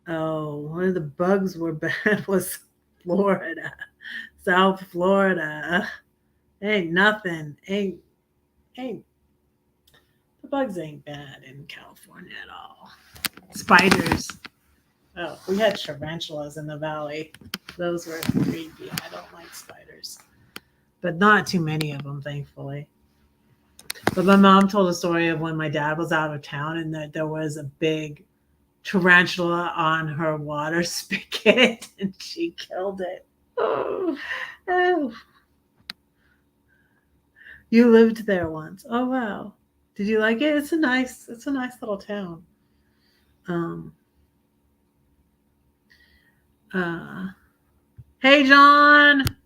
S1: Oh, one of the bugs were bad was Florida, South Florida. Ain't nothing. Ain't the bugs ain't bad in California at all. Spiders. Oh, we had tarantulas in the valley. Those were creepy. I don't like spiders, but not too many of them, thankfully. But my mom told a story of when my dad was out of town and that there was a big tarantula on her water spigot and she killed it. Oh, oh. You lived there once. Oh wow. Did you like it? It's a nice little town. Um uh Hey John.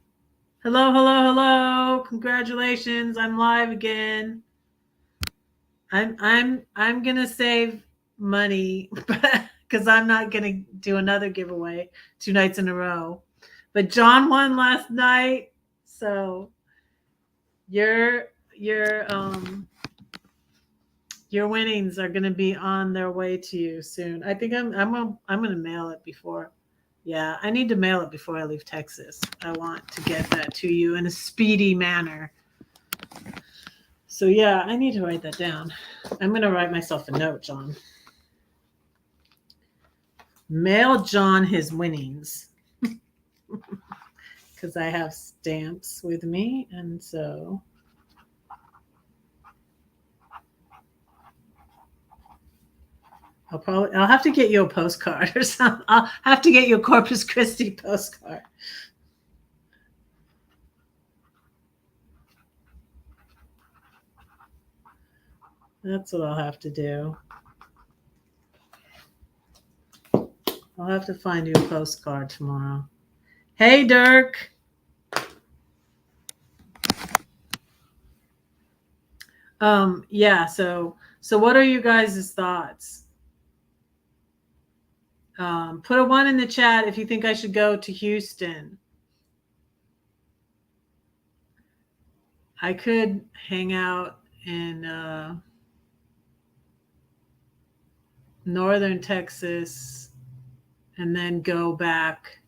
S1: Hello, hello, hello. Congratulations. I'm live again. I'm gonna save money because I'm not gonna do another giveaway 2 nights in a row. But John won last night. So your your um your winnings are going to be on their way to you soon. I think I'm going to mail it before. Yeah, I need to mail it before I leave Texas. I want to get that to you in a speedy manner. So yeah, I need to write that down. I'm going to write myself a note, John. Mail John his winnings because I have stamps with me, and so I'll have to get you a postcard or something. I'll have to get you a Corpus Christi postcard. That's what I'll have to do. I'll have to find you a postcard tomorrow. Hey, Dirk. Yeah. So what are you guys' thoughts? Put a one in the chat if you think I should go to Houston. I could hang out in northern Texas and then go back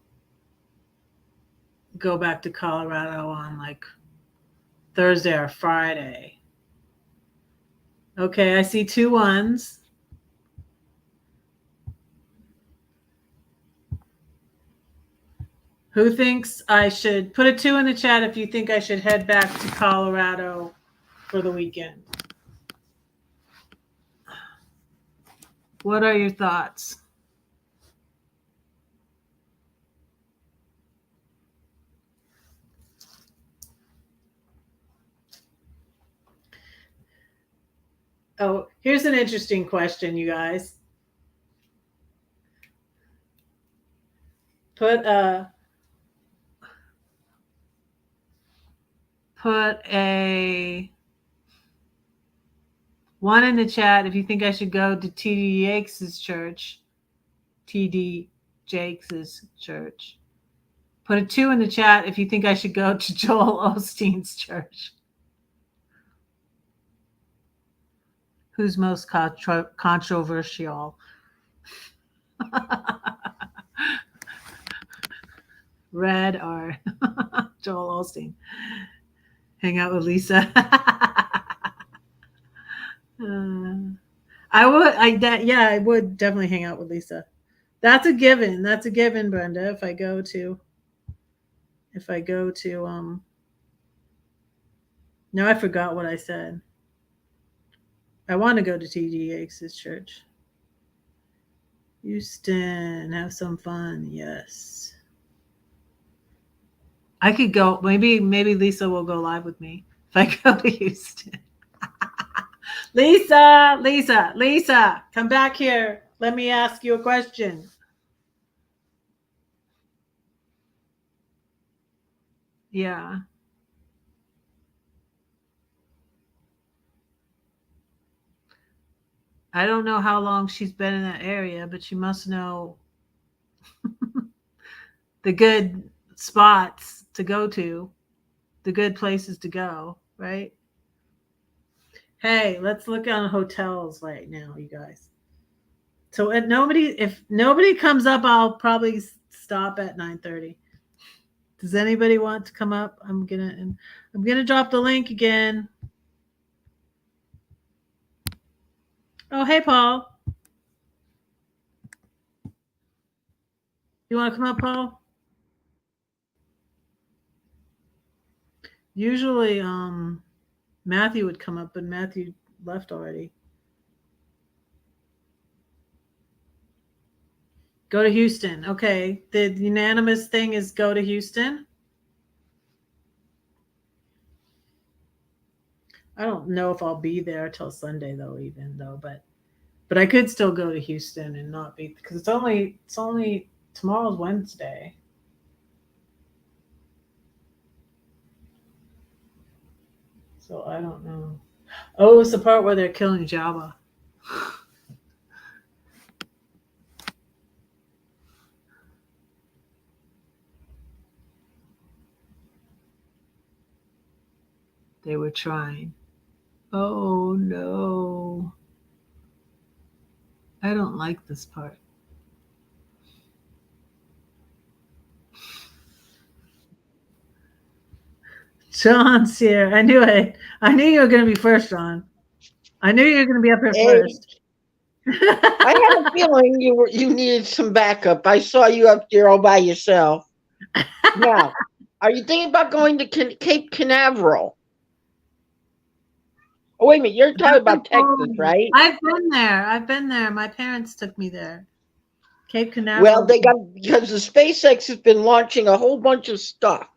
S1: to Colorado on like Thursday or Friday. Okay, I see two ones. Who thinks I should put a two in the chat if you think I should head back to Colorado for the weekend? What are your thoughts? Oh, here's an interesting question, you guys. Put a one in the chat if you think I should go to TD Jakes' church. TD Jakes' church. Put a two in the chat if you think I should go to Joel Osteen's church. Who's most controversial? Red or Joel Osteen? Hang out with Lisa. I would. I would definitely hang out with Lisa. That's a given. That's a given, Brenda. If I go to now I forgot what I said. I want to go to TD Yakes' church. Houston, have some fun. Yes. I could go. Maybe Lisa will go live with me if I go to Houston. Lisa, come back here. Let me ask you a question. Yeah. I don't know how long she's been in that area, but she must know the good spots to go to, the good places to go, right? Hey, let's look on hotels right now, you guys. So if nobody comes up, I'll probably stop at 9:30. Does anybody want to come up? I'm gonna drop the link again. Oh, hey, Paul. You want to come up, Paul? Usually, Matthew would come up, but Matthew left already. Go to Houston. Okay. The unanimous thing is go to Houston. I don't know if I'll be there till Sunday but I could still go to Houston and not be because it's only tomorrow's Wednesday. So I don't know. Oh, it's the part where they're killing Jabba. They were trying. Oh no. I don't like this part. John's here. I knew it. I knew you were going to be first, John. I knew you were going to be up here
S2: Hey,
S1: first.
S2: I had a feeling you needed some backup. I saw you up there all by yourself. Now, are you thinking about going to Cape Canaveral? Oh, wait a minute. You're talking
S1: That's a
S2: about Texas,
S1: goal.
S2: right?
S1: I've been there. I've been there. My parents took me there. Cape
S2: Well,
S1: Canaveral.
S2: they got because the SpaceX has been launching a whole bunch of stuff.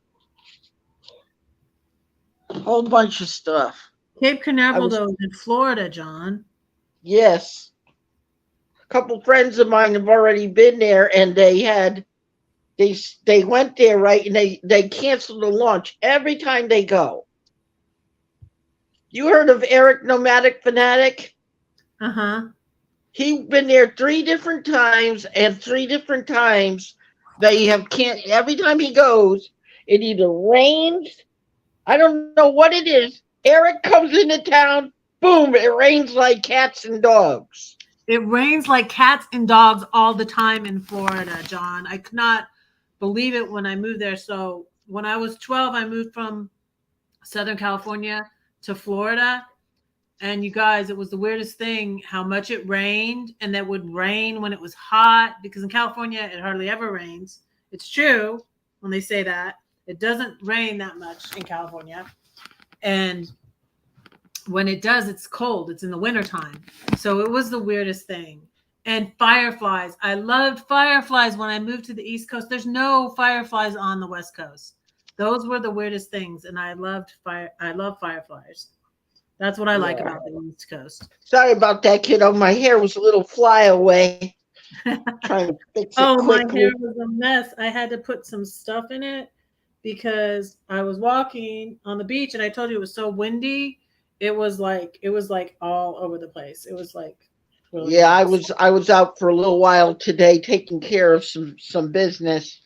S2: A whole bunch of stuff.
S1: Cape
S2: I
S1: Canaveral,
S2: was
S1: though, is in Florida, John.
S2: yes. A couple friends of mine have already been there, and they went there right, and they canceled the launch every time they go. You heard of Eric Nomadic Fanatic?
S1: Uh huh.
S2: He's been there 3 different times, and 3 different times they have can't. Every time he goes, it either rains. I don't know what it is. Eric comes into town. Boom! It rains like cats and dogs.
S1: It rains like cats and dogs all the time in Florida, John. I could not believe it when I moved there. So when I was 12, I moved from Southern California to Florida. And you guys, it was the weirdest thing how much it rained, and that would rain when it was hot because in California it hardly ever rains. It's true when they say that. It doesn't rain that much in California. And when it does, it's cold. It's in the wintertime. So it was the weirdest thing. And fireflies. I loved fireflies when I moved to the East Coast. There's no fireflies on the West Coast. Those were the weirdest things. And I love fireflies. That's what I like
S2: Yeah.
S1: about the East Coast.
S2: Sorry about that, kiddo. My hair was a little flyaway. Trying to fix it
S1: Oh, my
S2: quickly.
S1: hair was a mess. I had to put some stuff in it because I was walking on the beach and I told you it was so windy. It was like all over the place. It was like really
S2: Yeah, I
S1: nice.
S2: was I was out for a little while today, taking care of some business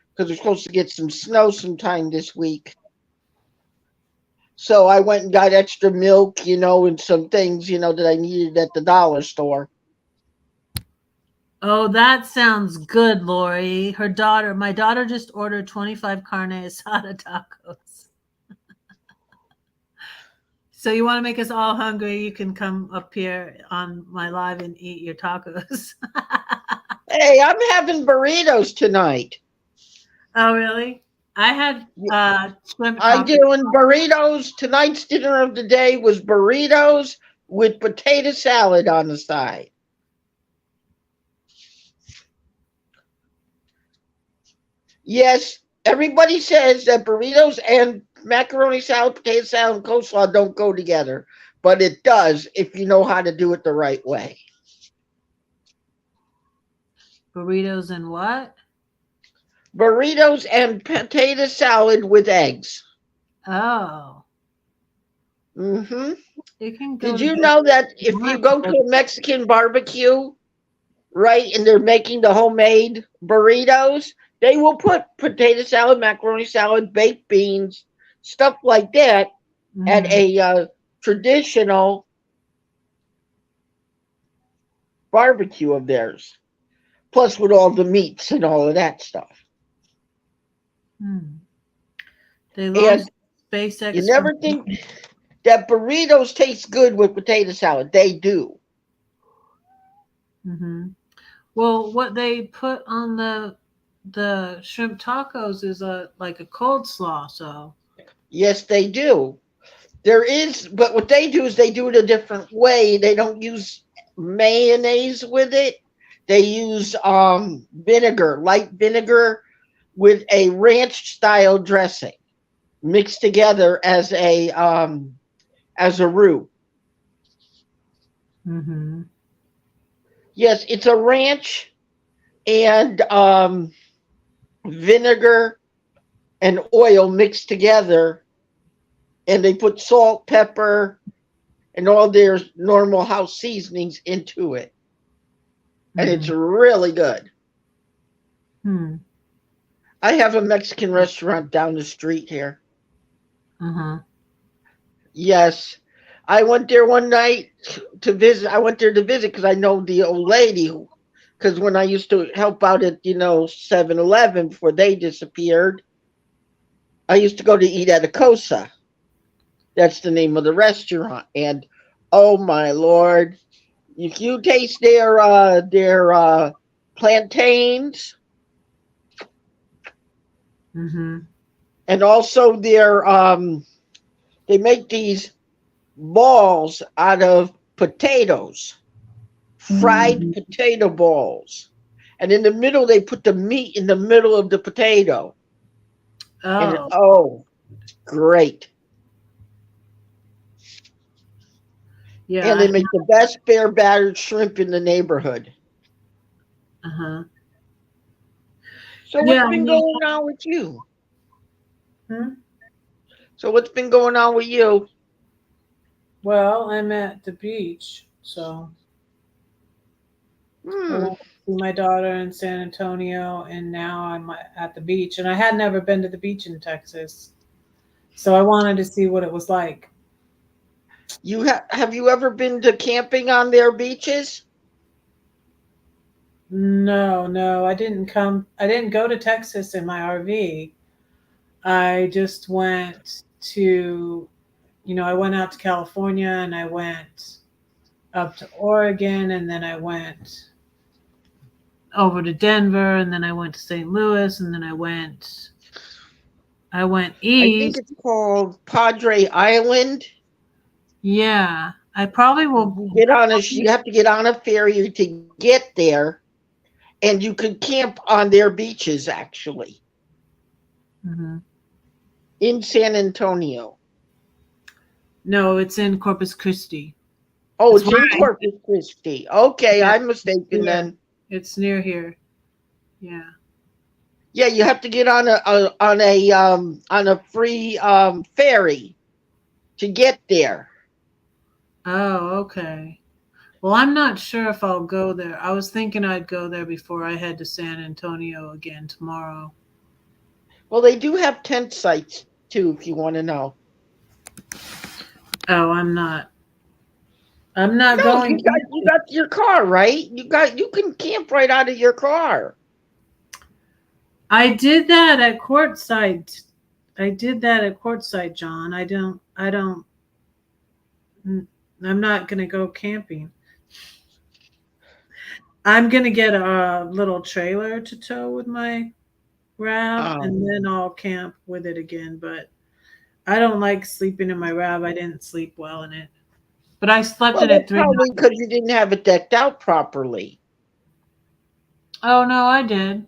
S2: because we're supposed to get some snow sometime this week. So I went and got extra milk, and some things, that I needed at the dollar store.
S1: Oh, that sounds good, Lori. My daughter just ordered 25 carne asada tacos. So you want to make us all hungry? You can come up here on my live and eat your tacos.
S2: Hey, I'm having burritos tonight.
S1: Oh, really? I had shrimp
S2: I'm
S1: tacos.
S2: doing burritos. Tonight's dinner of the day was burritos with potato salad on the side. Yes, everybody says that burritos and macaroni salad, potato salad, and coleslaw don't go together, but it does if you know how to do it the right way.
S1: Burritos and what?
S2: Burritos and potato salad with eggs.
S1: Oh,
S2: Hmm
S1: it can go
S2: Did you
S1: together
S2: know that
S1: if you
S2: if
S1: want
S2: you
S1: it to
S2: go
S1: go
S2: to a Mexican barbecue, right, and they're making the homemade burritos, they will put potato salad, macaroni salad, baked beans, stuff like that at
S1: together.
S2: a traditional barbecue of theirs, plus with all the meats and all of that stuff.
S1: Hmm. They
S2: And
S1: launched
S2: you
S1: SpaceX from.
S2: never think that burritos taste good with potato salad. They do.
S1: Hmm. Well, what they put on the shrimp tacos is a like a cold slaw. So.
S2: Yes, they do. There is, but what they do is they do it a different way. They don't use mayonnaise with it. They use vinegar, light vinegar with a ranch style dressing mixed together as a roux.
S1: Hmm.
S2: Yes, it's a ranch and vinegar and oil mixed together, and they put salt, pepper, and all their normal house seasonings into it, and it's
S1: Hmm.
S2: really good.
S1: Hmm.
S2: I have a Mexican restaurant down the street here.
S1: Uh-huh.
S2: Yes. I went there one night to visit. I went there to visit because I know the old lady. Because when I used to help out at 7-Eleven before they disappeared, I used to go to eat at a Cosa. That's the name of the restaurant. And oh my lord, if you taste their plantains
S1: Mm-hmm.
S2: and also they make these balls out of potatoes, fried
S1: Mm-hmm.
S2: potato balls. And in the middle, they put the meat in the middle of the potato. And
S1: Oh,
S2: oh, great.
S1: yeah.
S2: And they make the best bear battered shrimp in the neighborhood.
S1: Uh-huh.
S2: So,
S1: Yeah,
S2: what's
S1: I
S2: been
S1: mean,
S2: going on with you?
S1: hmm?
S2: So, what's been going on with you?
S1: Well, I'm at the beach, so I
S2: Hmm.
S1: went to see my daughter in San Antonio, and now I'm at the beach. And I had never been to the beach in Texas, so I wanted to see what it was like.
S2: Have you ever been to camping on their beaches?
S1: No, no, I didn't come. I didn't go to Texas in my RV. I just went to, I went out to California and I went up to Oregon and then I went over to Denver and then I went to St. Louis and then I went
S2: I think
S1: east.
S2: it's called Padre Island.
S1: Yeah, I probably will.
S2: You have to get on a ferry to get there, and you can camp on their beaches actually
S1: Mhm.
S2: in San Antonio.
S1: No, it's in Corpus Christi.
S2: Oh,
S1: It's
S2: it's
S1: where
S2: in Corpus Christi. Okay,
S1: yeah,
S2: I'm
S1: it's
S2: mistaken
S1: near.
S2: then.
S1: It's near here. Yeah.
S2: Yeah, you have to get on a free ferry to get there.
S1: Oh, okay. Well, I'm not sure if I'll go there. I was thinking I'd go there before I head to San Antonio again tomorrow.
S2: Well, they do have tent sites too, if you want to know.
S1: Oh, I'm not. I'm not
S2: No,
S1: going.
S2: you got your car, right? You can camp right out of your car.
S1: I did that at courtside. I did that at courtside, John. I don't. I don't. I'm not gonna go camping. I'm gonna get a little trailer to tow with my Rav, and then I'll camp with it again. But I don't like sleeping in my Rav. I didn't sleep well in it. But I slept
S2: Well,
S1: in it
S2: that's
S1: three
S2: probably
S1: nights.
S2: because you didn't have it decked out properly.
S1: Oh no, I did.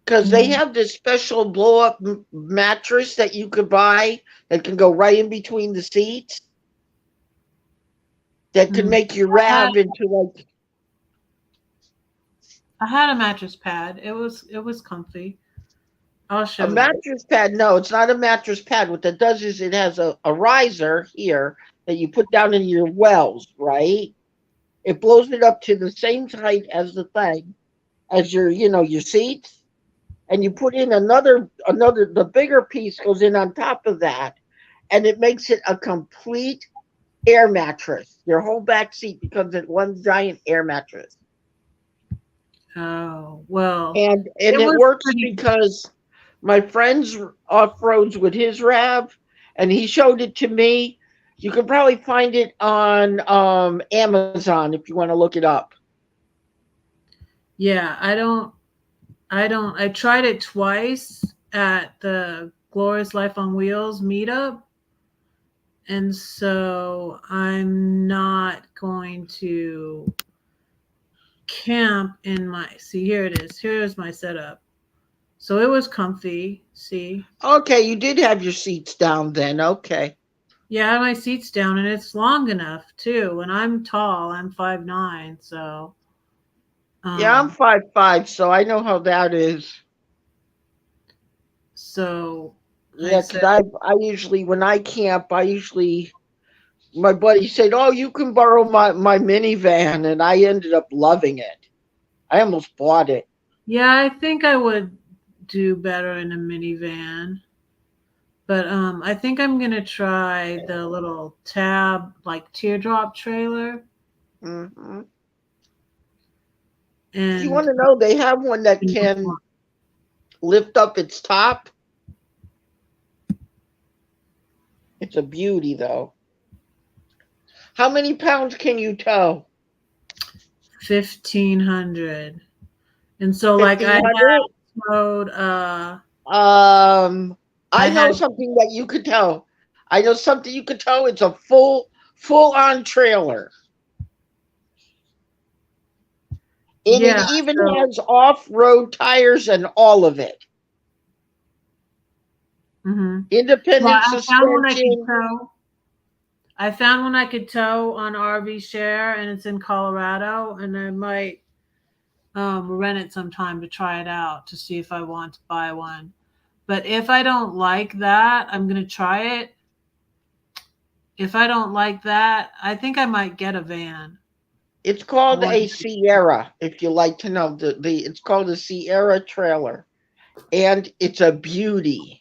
S2: Because they
S1: Mhm.
S2: have this special blow up mattress that you could buy that can go right in between the seats that could
S1: Mm.
S2: make your
S1: I had
S2: Rav into like
S1: I had a mattress pad. It was comfy. I'll
S2: a
S1: show you.
S2: mattress pad. No, it's not a mattress pad. What that does is it has a riser here that you put down in your wells, right? It blows it up to the same height as the thing, as your seats, and you put in the bigger piece goes in on top of that, and it makes it a complete air mattress. Your whole back seat becomes one giant air mattress.
S1: Oh well,
S2: And
S1: it
S2: it
S1: was
S2: works
S1: pretty.
S2: because my friend's off roads with his Rav, and he showed it to me. You can probably find it on Amazon if you want to look it up.
S1: Yeah, I don't. I don't. I tried it twice at the Glorious Life on Wheels meetup, and so I'm not going to camp in my. See, here it is. Here's my setup. So it was comfy. See,
S2: Okay, you did have your seats down then. Okay.
S1: yeah, I had my seats down, and it's long enough too. And I'm tall. I'm 5'9", so
S2: Yeah, I'm
S1: um,
S2: 5'5", so I know how that is.
S1: so I
S2: Yeah, because
S1: said,
S2: I usually when I camp, my buddy said, "Oh, you can borrow my minivan," and I ended up loving it. I almost bought it.
S1: yeah, I think I would do better in a minivan. But I think I'm gonna try the little tab like teardrop trailer
S2: Hmm. If you
S1: and
S2: want to know, they have one that can lift up its top. It's a beauty, though. How many pounds can you tow?
S1: 1,500. And so like I
S2: 1,500.
S1: had towed
S2: Um,
S1: I
S2: I know
S1: had
S2: something that you could tow. I know something you could tow. It's a full on trailer, and it
S1: yeah,
S2: even
S1: so
S2: has off road tires and all of it.
S1: Well,
S2: Independent
S1: I found one I could
S2: suspension.
S1: tow. I found one I could tow on RV Share, and it's in Colorado, and I might rent it sometime to try it out to see if I want to buy one. But if I don't like that, I'm gonna try it. If I don't like that, I think I might get a van.
S2: It's
S1: I
S2: called
S1: want
S2: a
S1: to,
S2: Sierra. If you like to know, the it's called a Sierra trailer, and it's a beauty.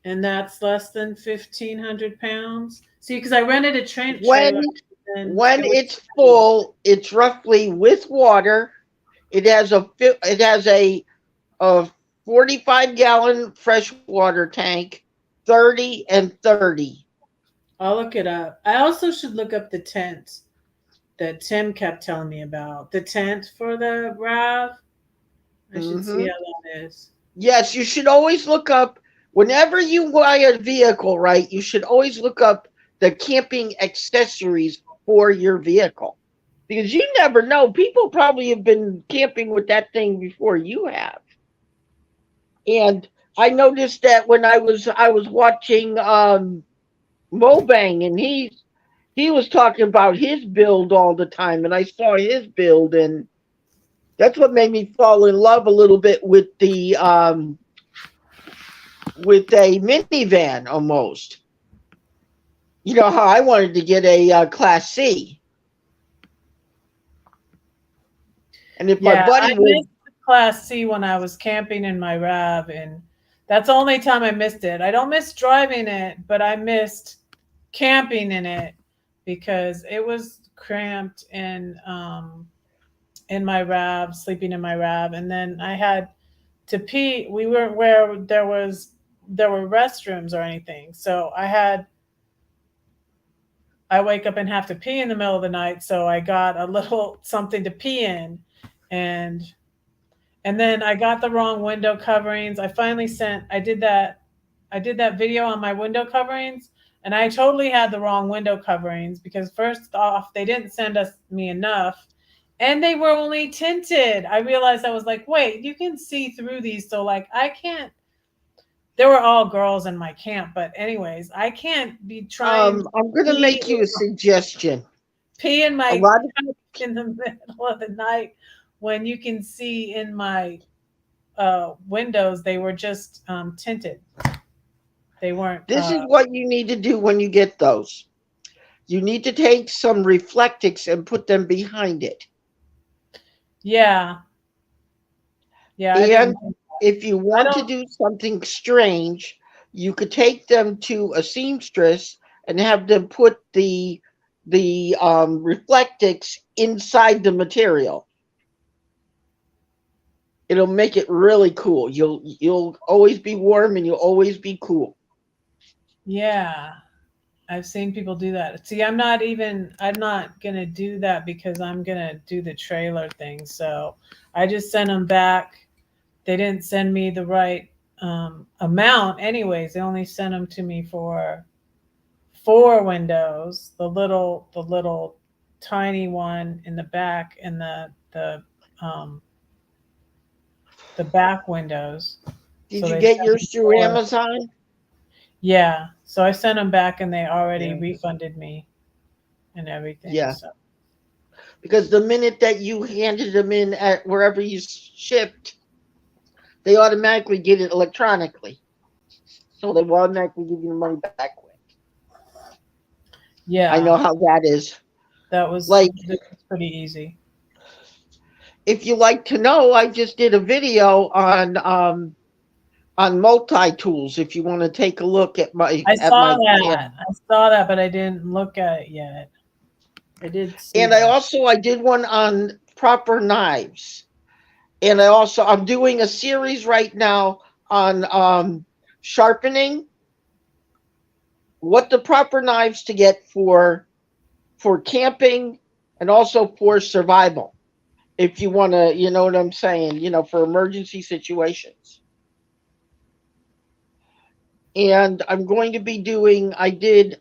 S1: and that's less than 1,500 pounds. See, because I rented a train trailer,
S2: When
S1: and
S2: when
S1: it was
S2: it's
S1: heavy.
S2: full, it's roughly with water. It has a 45-gallon freshwater tank, 30 and 30.
S1: I'll look it up. I also should look up the tent that Tim kept telling me about. The tent for the RAV. I should see
S2: Hmm.
S1: how that is.
S2: Yes, you should always look up whenever you buy a vehicle, right? You should always look up the camping accessories for your vehicle because you never know. People probably have been camping with that thing before you have. And I noticed that when I was watching Mobang, and he was talking about his build all the time, and I saw his build, and that's what made me fall in love a little bit with a minivan almost. You know how I wanted to get a Class C, and if my
S1: Yeah, I
S2: buddy would,
S1: missed the Class C when I was camping in my RAV, and that's the only time I missed it. I don't miss driving it, but I missed camping in it because it was cramped in my RAV, sleeping in my RAV, and then I had to pee. We weren't where there were restrooms or anything, so I wake up and have to pee in the middle of the night, so I got a little something to pee in, and then I got the wrong window coverings. I did that video on my window coverings, and I totally had the wrong window coverings because first off, they didn't send us me enough, and they were only tinted. I realized I was like, wait, you can see through these, so like I can't. There were all girls in my camp, but anyways, I can't be trying to
S2: I'm gonna
S1: pee
S2: make you a suggestion.
S1: pee in
S2: A
S1: my
S2: lot of
S1: cup in the middle of the night when you can see in my windows they were just tinted. They weren't.
S2: This is what you need to do when you get those. You need to take some reflectix and put them behind it.
S1: Yeah, yeah. I
S2: And
S1: didn't.
S2: if you
S1: I
S2: want to
S1: don't.
S2: do something strange, you could take them to a seamstress and have them put the reflectix inside the material. It'll make it really cool. You'll always be warm and you'll always be cool.
S1: Yeah, I've seen people do that. See, I'm not even. I'm not gonna do that because I'm gonna do the trailer thing. So I just sent them back. They didn't send me the right amount. Anyways, they only sent them to me for four windows, the little tiny one in the back and um the back windows.
S2: Did
S1: So
S2: you
S1: they
S2: get
S1: sent me
S2: yours through
S1: four.
S2: Amazon?
S1: Yeah. So I sent them back and they already
S2: Yeah.
S1: refunded me and everything.
S2: Yeah.
S1: So
S2: Because the minute that you handed them in at wherever you shipped, they automatically get it electronically. So they will automatically give you the money back quick. I know
S1: yeah,
S2: how that is. Like,
S1: that was pretty easy.
S2: if you like to know, I just did a video on multi tools if you want to take a look
S1: I
S2: at
S1: saw
S2: my
S1: that.
S2: channel.
S1: I saw that, but I didn't look at it yet. I did see
S2: And I
S1: that.
S2: also I did one on proper knives. And I'm doing a series right now on sharpening, what the proper knives to get for camping and also for survival. If you want to, you know what I'm saying, for emergency situations. And I'm going to be doing I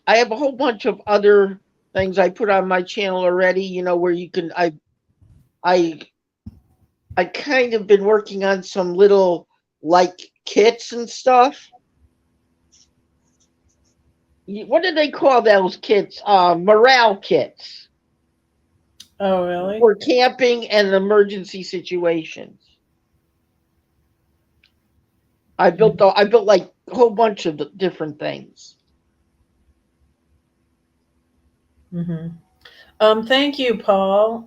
S2: have a whole bunch of other things I put on my channel already, where you can I I kind of been working on some little like kits and stuff. What do they call those kits? Morale kits
S1: Oh, really?
S2: for camping and emergency situations. I built like a whole bunch of different things.
S1: Mm-hmm. Thank you, Paul.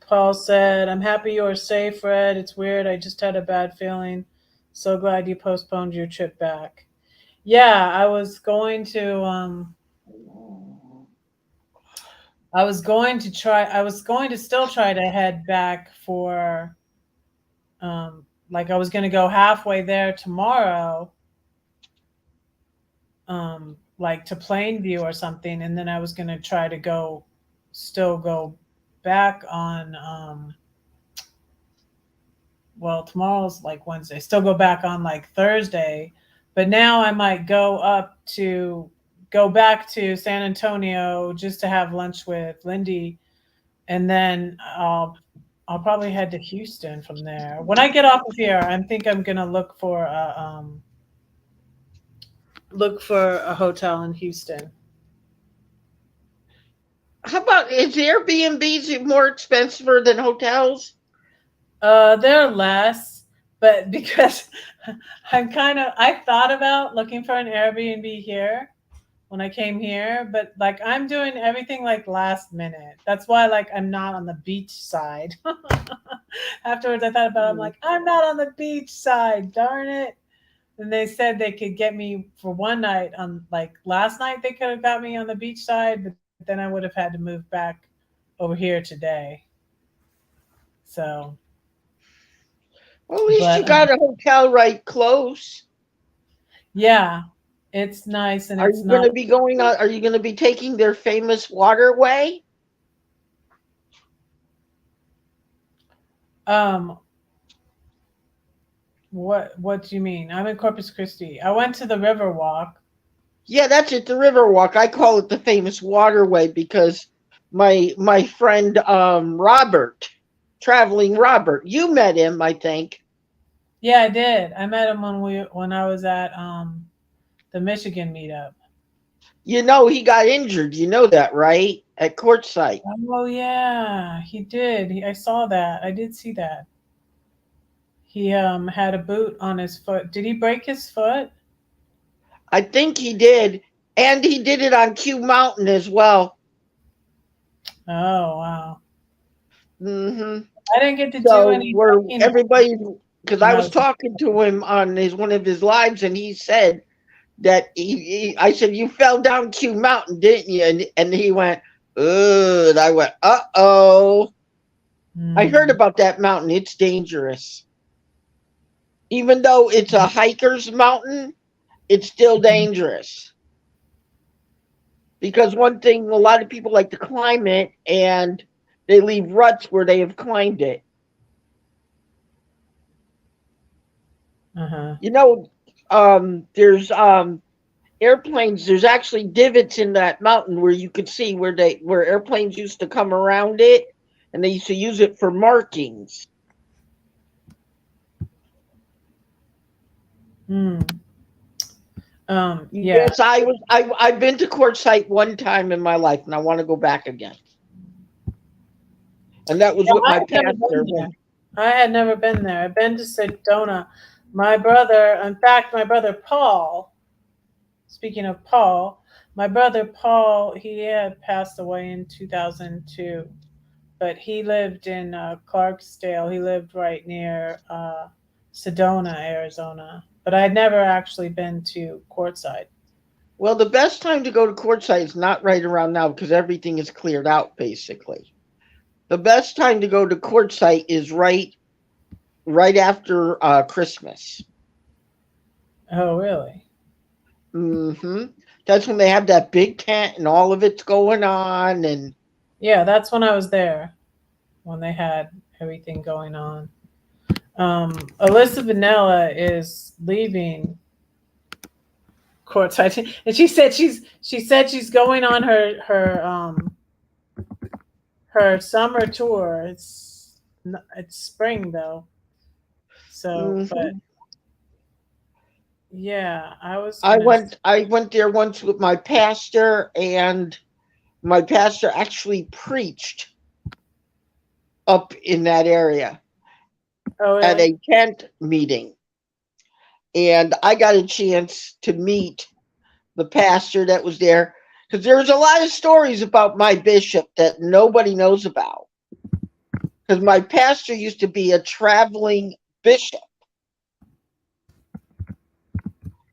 S1: Paul said, "I'm happy you're safe, Red. It's weird. I just had a bad feeling. So glad you postponed your trip back." Yeah, I was going to still try to head back for, like I was going to go halfway there tomorrow, like to Plainview or something, and then I was going to try to still go back on, well, tomorrow's like Wednesday, still go back on like Thursday, but now I might go back to San Antonio just to have lunch with Lindy, and then I'll probably head to Houston from there. When I get off of here, I think I'm gonna look for a hotel in Houston.
S2: How about is Airbnbs more expensive than hotels?
S1: They're less, but because I thought about looking for an Airbnb here when I came here, but like I'm doing everything like last minute. That's why like I'm not on the beach side. Afterwards, I thought about it, I'm
S2: Mm.
S1: like, I'm not on the beach side, darn it. And they said they could get me for one night on, like last night they could have got me on the beach side, but then I would have had to move back over here today. So,
S2: Well, at least
S1: but
S2: you got a hotel right close.
S1: yeah, it's nice and
S2: Are
S1: it's
S2: you going
S1: not.
S2: to be going on? Are you going to be taking their famous waterway?
S1: Um, what do you mean? I'm in Corpus Christi. I went to the River Walk.
S2: Yeah, that's it. The Riverwalk. I call it the famous waterway because my friend Robert, traveling Robert, you met him, I think.
S1: Yeah, I did. I met him when I was at the Michigan meetup.
S2: He got injured. You know that, right? At courtside.
S1: Oh yeah, he did. I saw that. I did see that. He had a boot on his foot. Did he break his foot?
S2: I think he did, and he did it on Q Mountain as well.
S1: Oh wow.
S2: Hmm.
S1: I didn't get to do
S2: So
S1: any
S2: where
S1: biking
S2: everybody, because
S1: when
S2: I
S1: I
S2: was
S1: was.
S2: talking to him on his one of his lives, and he said that I said, you fell down Q Mountain, didn't you? And he went, ugh. And I went, uh-oh. I heard
S1: Hmm.
S2: about that mountain. It's dangerous. Even though it's a hiker's mountain, it's still dangerous. Because one thing, a lot of people like to climb it and they leave ruts where they have climbed it.
S1: Uh huh.
S2: You know, there's airplanes, there's actually divots in that mountain where you could see where airplanes used to come around it and they used to use it for markings.
S1: Hmm. Yeah.
S2: Yes, I've been to Quartzsite one time in my life and I want to go back again. And that was
S1: Yeah,
S2: with
S1: I
S2: my
S1: had never
S2: pastor.
S1: been there. I had never been there. I've been to Sedona. My brother, in fact, my brother Paul, speaking of Paul, my brother Paul, he had passed away in 2002, but he lived in Clarksdale. He lived right near Sedona, Arizona, but I had never actually been to Quartzsite.
S2: Well, the best time to go to Quartzsite is not right around now because everything is cleared out basically. The best time to go to Quartzsite is right after Christmas.
S1: Oh, really?
S2: Hmm. That's when they have that big tent and all of it's going on. And
S1: Yeah, that's when I was there, when they had everything going on. Alyssa Vanilla is leaving Quartzsite, and she said she's going on her summer tour. It's spring though, so but
S2: mhm.
S1: yeah, I was gonna.
S2: I went there once with my pastor, and my pastor actually preached up in that area
S1: Oh,
S2: at
S1: really?
S2: a tent meeting. And I got a chance to meet the pastor that was there because there was a lot of stories about my bishop that nobody knows about. Because my pastor used to be a traveling bishop.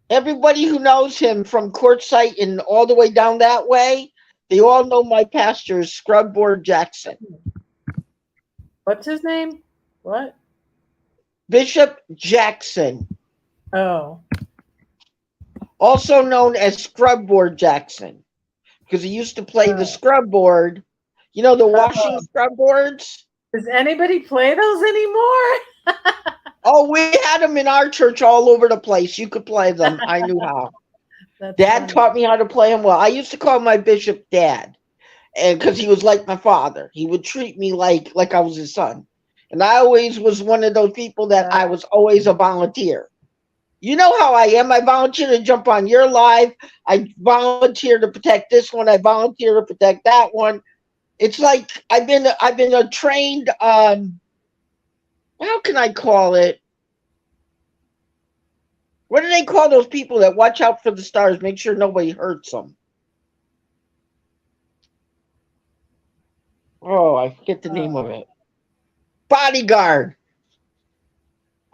S2: Everybody who knows him from Quartzsite and all the way down that way, they all know my pastor is Scrubboard Jackson.
S1: What's his name? What?
S2: Bishop Jackson,
S1: Oh,
S2: also known as Scrubboard Jackson, because he used to play the
S1: oh,
S2: scrub board. You know the washing
S1: oh.
S2: scrub boards?
S1: Does anybody play those anymore?
S2: Oh, we had them in our church all over the place. You could play them. I knew how.
S1: That's
S2: Dad
S1: funny.
S2: taught me how to play them well. I used to call my bishop Dad, and because he was like my father, he would treat me like I was his son. And I always was one of those people that
S1: That,
S2: I was always a volunteer. You know how I am. I volunteer to jump on your live. I volunteer to protect this one. I volunteer to protect that one. It's like I've been a trained how can I call it? What do they call those people that watch out for the stars, make sure nobody hurts them? Oh, I forget the name of
S1: oh,
S2: it. Bodyguard.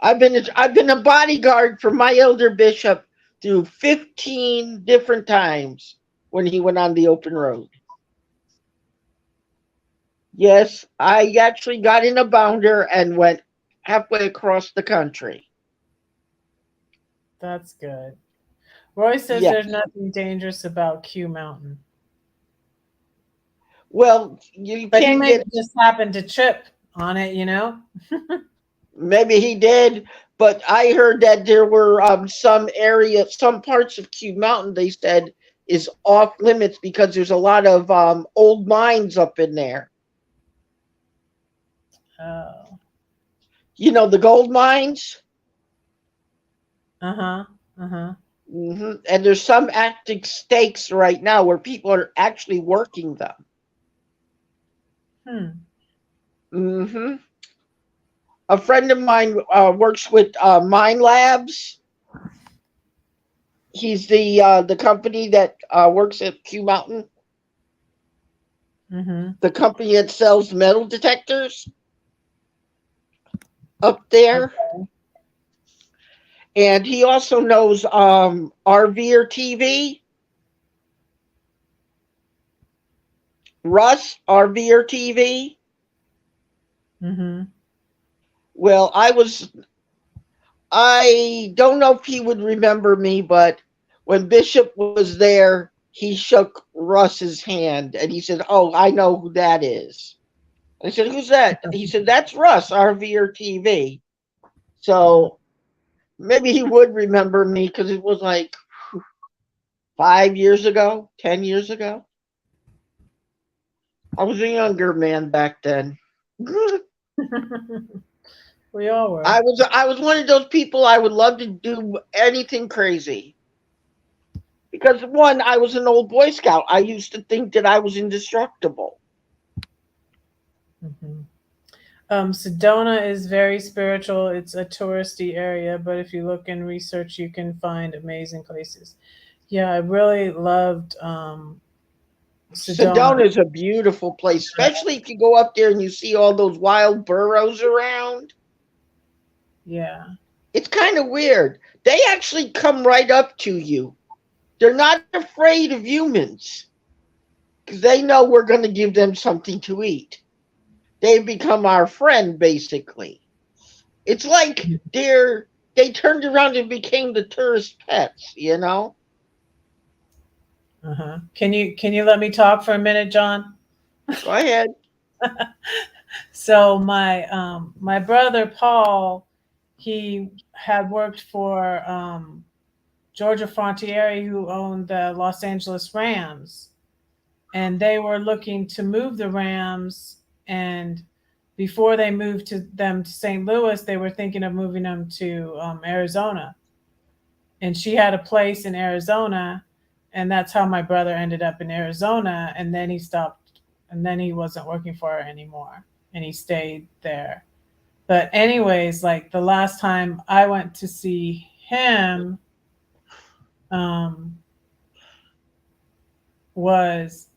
S2: I've been a bodyguard for my elder bishop through 15 different times when he went on the open road. Yes, I actually got in a bounder and went halfway across the country.
S1: that's good. Roy says there's
S2: Yes.
S1: nothing dangerous about Q Mountain,
S2: Well, you
S1: but he
S2: can't
S1: may
S2: get.
S1: have just happened to trip on it, you know?
S2: Maybe he did, but I heard that there were some parts of Q Mountain they said is off limits because there's a lot of old mines up in there.
S1: Oh,
S2: You know, the gold mines?
S1: uh huh, uh huh.
S2: And there's some active stakes right now where people are actually working them.
S1: Hmm.
S2: hmm A friend of mine works with Mine Labs. He's the company that works at Q Mountain,
S1: Mm-hmm.
S2: the company that sells metal detectors up there.
S1: Okay.
S2: And he also knows RV or TV. Russ, RV or TV.
S1: Mm-hmm.
S2: Well, I don't know if he would remember me, but when Bishop was there, he shook Russ's hand and he said, "Oh, I know who that is." I said, "Who's that?" He said, "That's Russ, RV or TV." So maybe he would remember me because it was like 5 years ago, 10 years ago. I was a younger man back then.
S1: We all were.
S2: I was one of those people I would love to do anything crazy. Because one, I was an old Boy Scout. I used to think that I was indestructible.
S1: Mm-hmm. Sedona is very spiritual. It's a touristy area, but if you look and research, you can find amazing places. Yeah, I really loved Sedona.
S2: Sedona is a beautiful place, especially if you go up there and you see all those wild burros around.
S1: Yeah.
S2: It's kind of weird. They actually come right up to you. They're not afraid of humans because they know we're going to give them something to eat. They've become our friend, basically. It's like they turned around and became the tourist pets, you know?
S1: Uh-huh. Can you let me talk for a minute, John?
S2: Go ahead.
S1: So my brother Paul, he had worked for Georgia Frontiere, who owned the Los Angeles Rams, and they were looking to move the Rams. And before they moved them to St. Louis, they were thinking of moving them to Arizona. And she had a place in Arizona, and that's how my brother ended up in Arizona. And then he stopped, and then he wasn't working for her anymore, and he stayed there. But anyways, like the last time I went to see him um, was,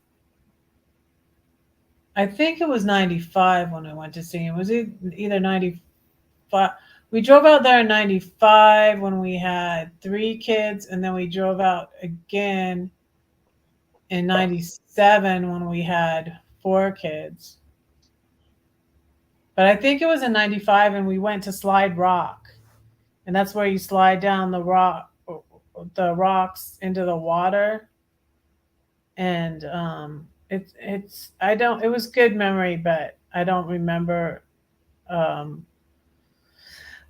S1: I think it was 95 when I went to see him. Was it either 95? We drove out there in 95 when we had three kids, and then we drove out again in 97 when we had four kids. But I think it was in 95, and we went to Slide Rock. And that's where you slide down the rocks into the water. And it's I don't it was good memory, but um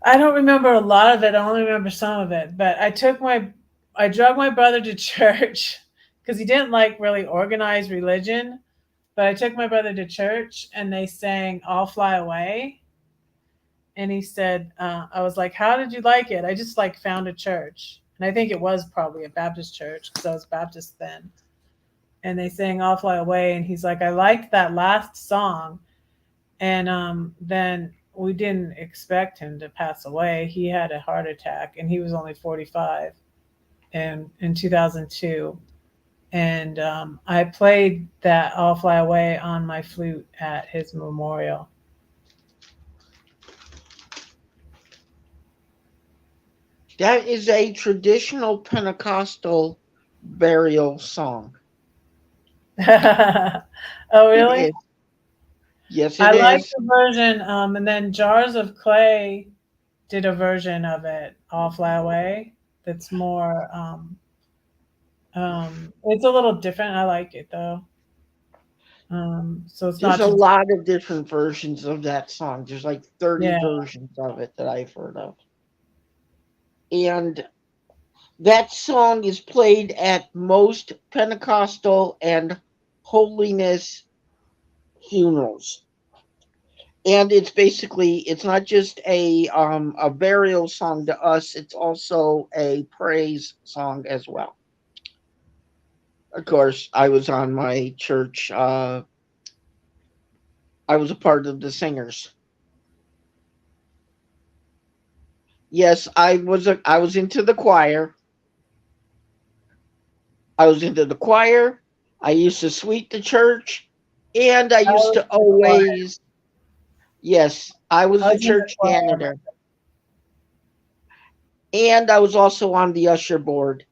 S1: I don't remember a lot of it. I only remember some of it. But I drug my brother to church because he didn't like really organized religion. But I took my brother to church, and they sang "I'll Fly Away," and he said, "I was like, how did you like it?" I just like found a church, and I think it was probably a Baptist church because I was Baptist then. And they sang "I'll Fly Away," and he's like, "I liked that last song." And then we didn't expect him to pass away. He had a heart attack, and he was only 45 in 2002. And I played that "I'll Fly Away" on my flute at his memorial.
S2: That is a traditional Pentecostal burial song.
S1: Oh,
S2: It
S1: really?
S2: is. Yes,
S1: I
S2: it
S1: like
S2: is.
S1: the version, and then Jars of Clay did a version of it, "I'll Fly Away," that's more, it's a little different. I like it though. So it's
S2: There's
S1: not
S2: a
S1: too,
S2: lot of different versions of that song. There's like 30
S1: yeah.
S2: versions of it that I've heard of. And that song is played at most Pentecostal and holiness funerals. And it's basically it's not just a burial song to us, it's also a praise song as well. Of course, I was on my church I was a part of the singers. Yes, I was into the choir. I was into the choir. I used to sweep the church, and I
S1: I
S2: used
S1: was
S2: to
S1: in the choir.
S2: always, yes, I
S1: I
S2: was the
S1: was in the
S2: church
S1: choir.
S2: janitor, and I was also on the usher board.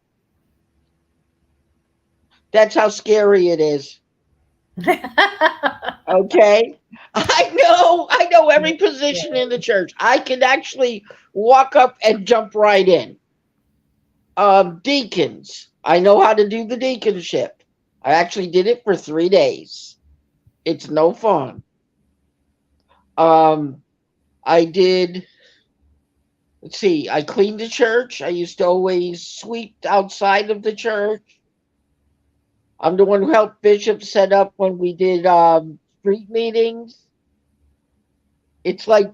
S2: That's how scary it is. Okay, I know every position in the church. I can actually walk up and jump right in. Deacons, I know how to do the deaconship. I actually did it for 3 days. It's no fun. Um, I did. Let's see. I cleaned the church. I used to always sweep outside of the church. I'm the one who helped Bishop set up when we did street meetings. It's like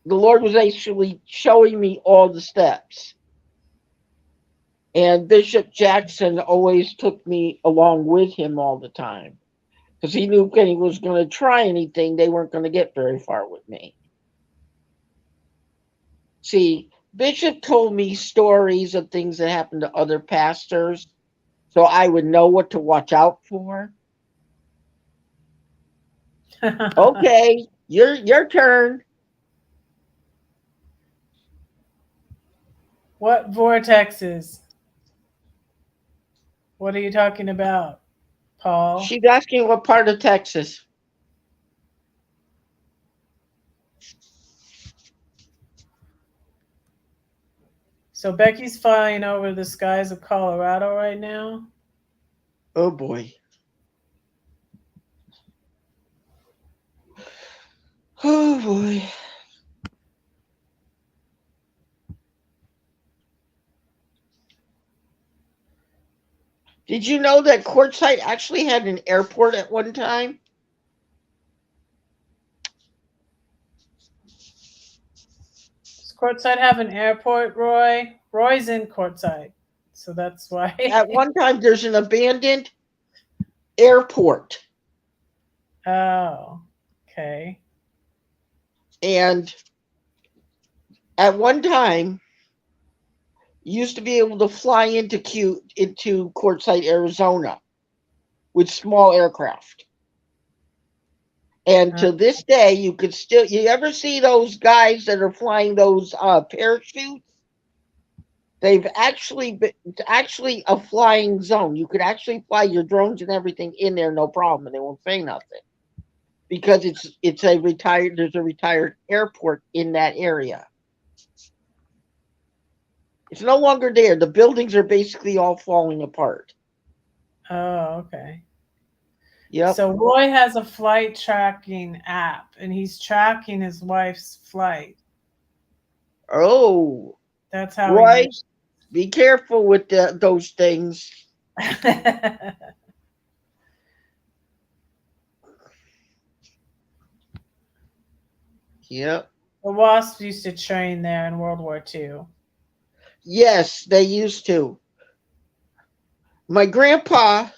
S2: the Lord was actually showing me all the steps. And Bishop Jackson always took me along with him all the time because he knew when he was going to try anything, they weren't going to get very far with me. See, Bishop told me stories of things that happened to other pastors so I would know what to watch out for. Okay, your turn.
S1: What vortexes? What are you talking about, Paul?
S2: She's asking what part of Texas.
S1: So Becky's flying over the skies of Colorado right now.
S2: Oh boy. Oh boy. Did you know that Quartzsite actually had an airport at one time?
S1: Does Quartzsite have an airport, Roy? Roy's in Quartzsite, so that's why.
S2: At one time, there's an abandoned airport,
S1: Oh, okay.
S2: and at one time, you used to be able to fly into Quartzsite, Arizona, with small aircraft. And
S1: Uh,
S2: to this day, you could still. You ever see those guys that are flying those parachutes? They've actually been, it's actually a flying zone. You could actually fly your drones and everything in there, no problem, and they won't say nothing because it's a retired. There's a retired airport in that area. It's no longer there. The buildings are basically all falling apart.
S1: oh, okay.
S2: Yep.
S1: So Roy has a flight tracking app, and he's tracking his wife's flight.
S2: Oh,
S1: That's how he
S2: Roy,
S1: knows.
S2: be careful with those things.
S1: The
S2: Yep.
S1: wasps used to train there in World War II.
S2: Yes, they used to. My grandpa,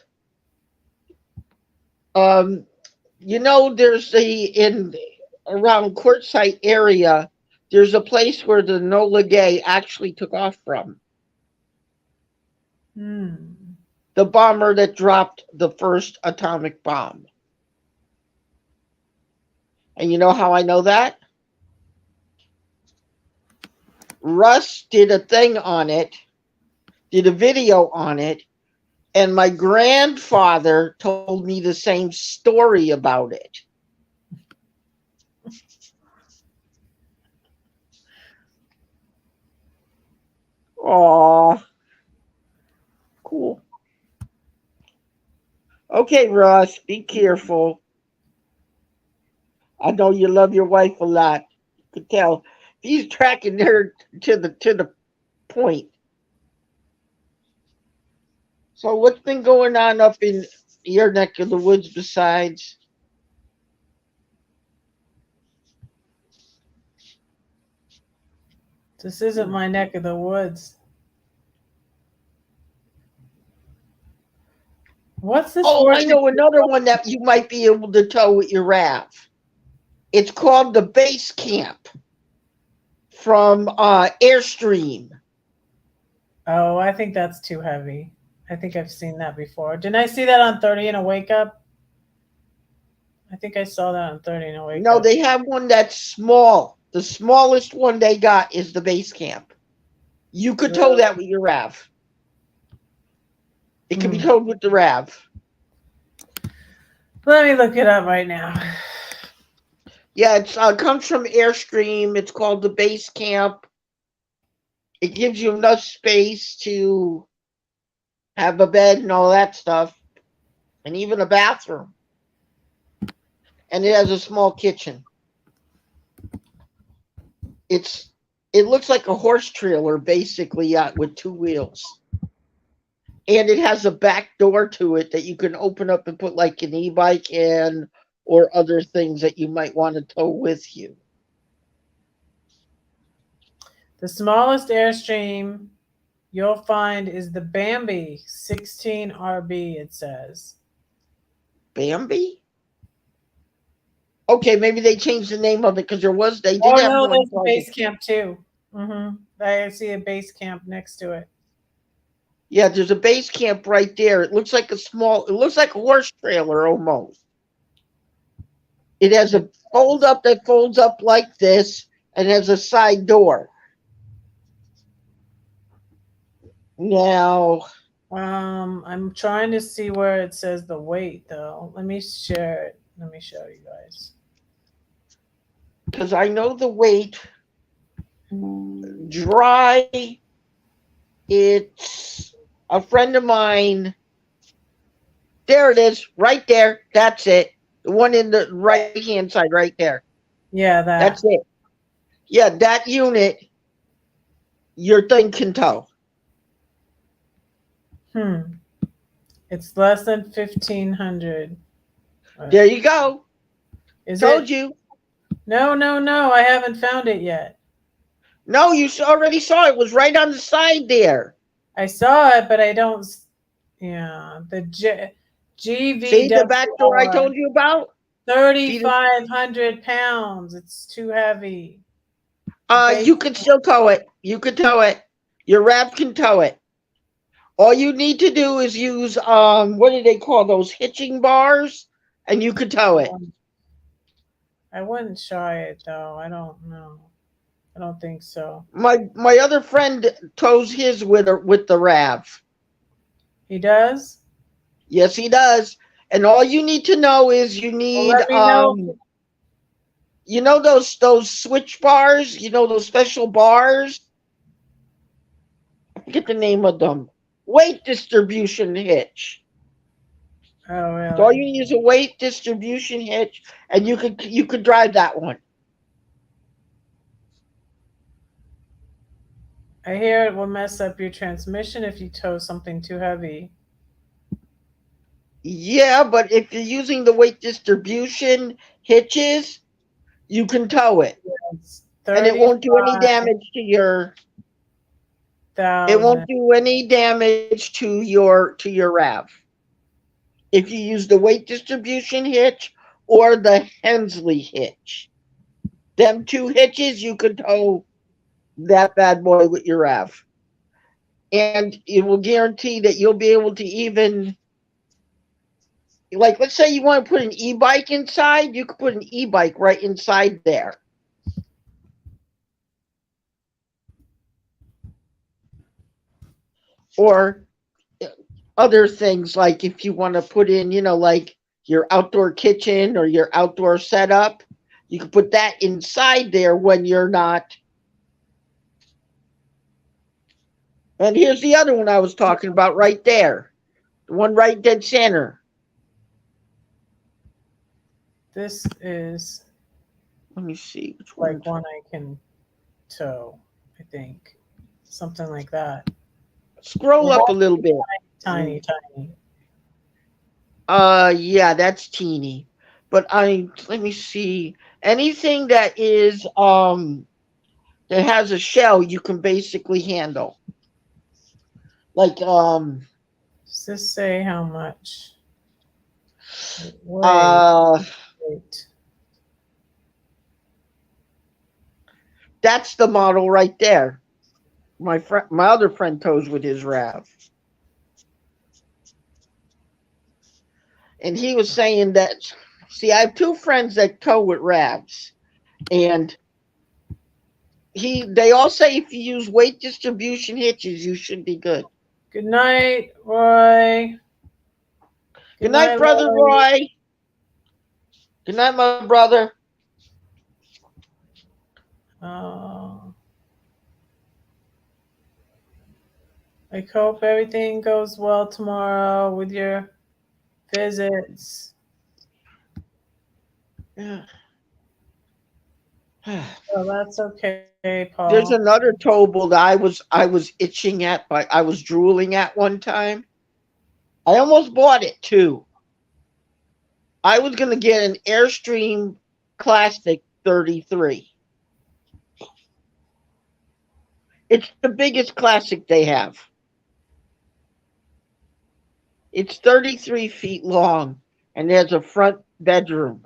S2: um, there's the in around Quartzsite area. There's a place where the Nola Gay actually took off from.
S1: Hmm.
S2: The bomber that dropped the first atomic bomb. And you know how I know that? Russ did a thing on it, did a video on it, and my grandfather told me the same story about it. Aw, cool. Okay, Russ, be careful. I know you love your wife a lot. You could tell. He's tracking her to the point. So what's been going on up in your neck of the woods besides?
S1: This isn't my neck of the woods. What's this
S2: Oh, I
S1: vortex?
S2: know another one that you might be able to tow with your RAV. It's called the Base Camp from Airstream.
S1: Oh, I think that's too heavy. I think I've seen that before. Didn't I see that on 30 and a Wake Up? I think I saw that on 30 and a Wake
S2: No,
S1: Up.
S2: they have one that's small. The smallest one they got is the Base Camp. You could tow
S1: Really?
S2: that with your RAV. It can be
S1: Hmm.
S2: towed with the RAV.
S1: Let me look it up right now.
S2: Yeah, it comes from Airstream. It's called the Base Camp. It gives you enough space to have a bed and all that stuff, and even a bathroom. And it has a small kitchen. It's it looks like a horse trailer basically with two wheels. And it has a back door to it that you can open up and put like an e-bike in or other things that you might want to tow with you.
S1: The smallest Airstream you'll find is the Bambi 16RB, it says.
S2: Bambi? Okay, maybe they changed the name of it because they did
S1: Oh
S2: have
S1: no,
S2: one
S1: there's a
S2: called
S1: base camp too. I see a base camp next to it.
S2: yeah, there's a base camp right there. It looks like a horse trailer almost. It has
S1: It
S2: a fold up that folds up like this and has a side door. Now,
S1: I'm trying to see where it says the weight though. Let me share it. Let me show you guys.
S2: because I know the weight dry, it's a friend of mine. There it is, right there. That's it. The one in the right hand side, right there.
S1: Yeah,
S2: That's
S1: that.
S2: it. Yeah, that unit, your thing can tow.
S1: Hmm. It's less than 1,500.
S2: There you go.
S1: Is
S2: Told
S1: it?
S2: you.
S1: No, no, no. I haven't found it yet.
S2: No, you already saw it. It was right on the side there.
S1: I saw it, but I don't. Yeah, the
S2: See the back door I
S1: GVWR.
S2: told you about? See the
S1: 3,500 pounds. It's too heavy. The base.
S2: you could still tow it. You could tow it. Your wrap can tow it. All you need to do is use what do they call those hitching bars, and you could tow it.
S1: I wouldn't try it though. I don't know. I don't think so.
S2: My other friend tows his with the Rav.
S1: He does?
S2: Yes, he does. And all you need to know is you
S1: Well,
S2: need
S1: let me know.
S2: you know those switch bars, you know those special bars. I forget the name of them. Weight distribution hitch.
S1: Oh,
S2: So all
S1: really?
S2: you need is a weight distribution hitch, and you could drive that one.
S1: I hear it will mess up your transmission if you tow something too heavy.
S2: Yeah, but if you're using the weight distribution hitches, you can tow it,
S1: It's
S2: and it won't do any damage to your. It won't
S1: 35,000.
S2: do any damage to your Rav if you use the weight distribution hitch or the Hensley hitch. Them two hitches, you could tow that bad boy with your Rav, and it will guarantee that you'll be able to even, like, let's say you want to put an e-bike inside, you could put an e-bike right inside there. Or other things, like if you want to put in, like your outdoor kitchen or your outdoor setup, you can put that inside there when you're not. And here's the other one I was talking about right there, the one right dead center.
S1: This is
S2: Let me see which
S1: like
S2: one.
S1: one I can tow, I think. Something like that.
S2: Scroll
S1: It
S2: up a
S1: has to
S2: little
S1: be
S2: bit.
S1: tiny, tiny.
S2: Yeah, that's teeny. But let me see. Anything that has a shell, you can basically handle. Like
S1: Does this say how much? Wait,
S2: uh
S1: wait.
S2: that's the model right there. My other friend tows with his Rav, and he was saying that. See, I have two friends that tow with Ravs, and they all say if you use weight distribution hitches, you should be good.
S1: Good night, Roy. Good
S2: Good night,
S1: night,
S2: brother
S1: Lily.
S2: Roy. Good night, my brother.
S1: Uh, I hope everything goes well tomorrow with your visits.
S2: Yeah.
S1: Oh, that's okay, Paul.
S2: There's another towable that I was itching at, but I was drooling at one time. I almost bought it too. I was gonna get an Airstream Classic 33. It's the biggest classic they have. It's 33 feet long, and there's a front bedroom.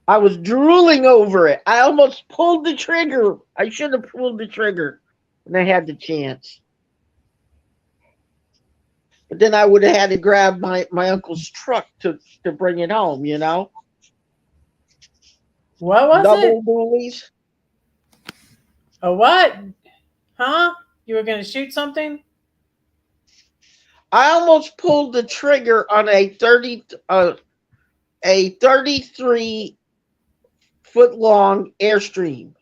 S2: I was drooling over it. I almost pulled the trigger. I should have pulled the trigger when I had the chance. But then I would have had to grab my uncle's truck to bring it home.
S1: What was it?
S2: Double dualies.
S1: A what? Huh? You were going to shoot something?
S2: I almost pulled the trigger on a 33-foot long Airstream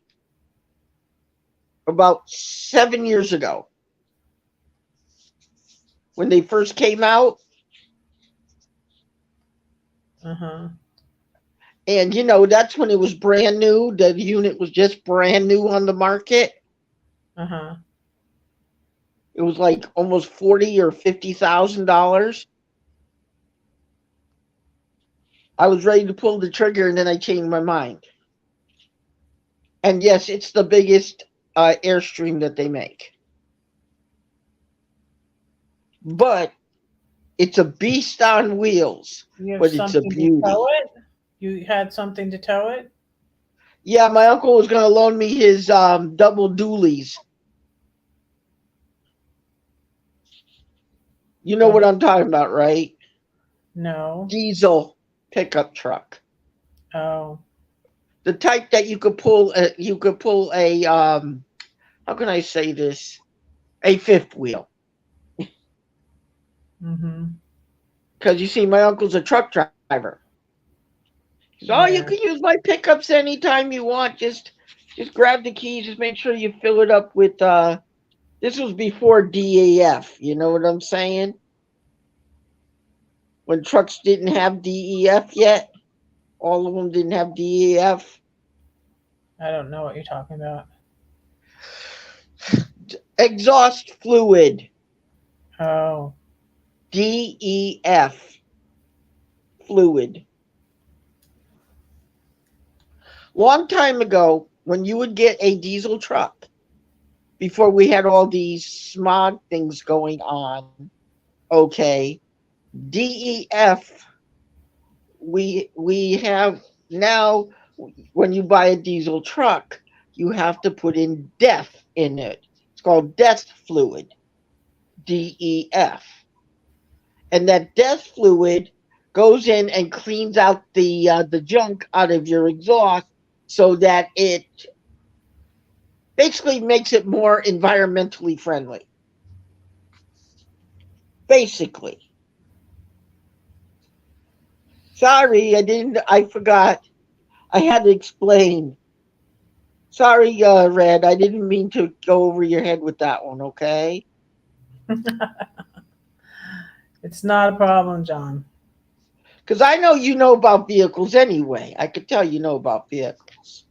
S2: about 7 years ago when they first came out.
S1: Uh huh.
S2: And that's when it was brand new. The unit was just brand new on the market.
S1: Uh huh.
S2: It was like almost 40 or 50 thousand dollars. I was ready to pull the trigger, and then I changed my mind. And yes, it's the biggest Airstream that they make, but it's a beast on wheels.
S1: You have
S2: But it's a
S1: something to tow
S2: beauty.
S1: it? You had something to tow it?
S2: Yeah, my uncle was going to loan me his double dualies. You know what
S1: Double?
S2: I'm talking about, right?
S1: No.
S2: Diesel pickup truck.
S1: Oh.
S2: The type that you could pull a how can I say this? A fifth wheel.
S1: Mm-hmm.
S2: Because you see, my uncle's a truck driver. He says, "Oh, you
S1: Yeah.
S2: can use my pickups anytime you want. Just grab the keys. Just make sure you fill it up with." This was before DEF. You know what I'm saying? When trucks didn't have DEF yet, all of them didn't have DEF.
S1: I don't know what you're talking about.
S2: Exhaust fluid,
S1: Oh.
S2: DEF fluid. Long time ago, when you would get a diesel truck, before we had all these smog things going on, okay, DEF, we have now, when you buy a diesel truck, you have to put in DEF in it. It's called death fluid, DEF. And that death fluid goes in and cleans out the junk out of your exhaust so that it basically makes it more environmentally friendly. Basically. Sorry, I forgot. I had to explain. Sorry, Red, I didn't mean to go over your head with that one, okay?
S1: It's not a problem, John.
S2: Because I know you know about vehicles anyway. I could tell you know about vehicles.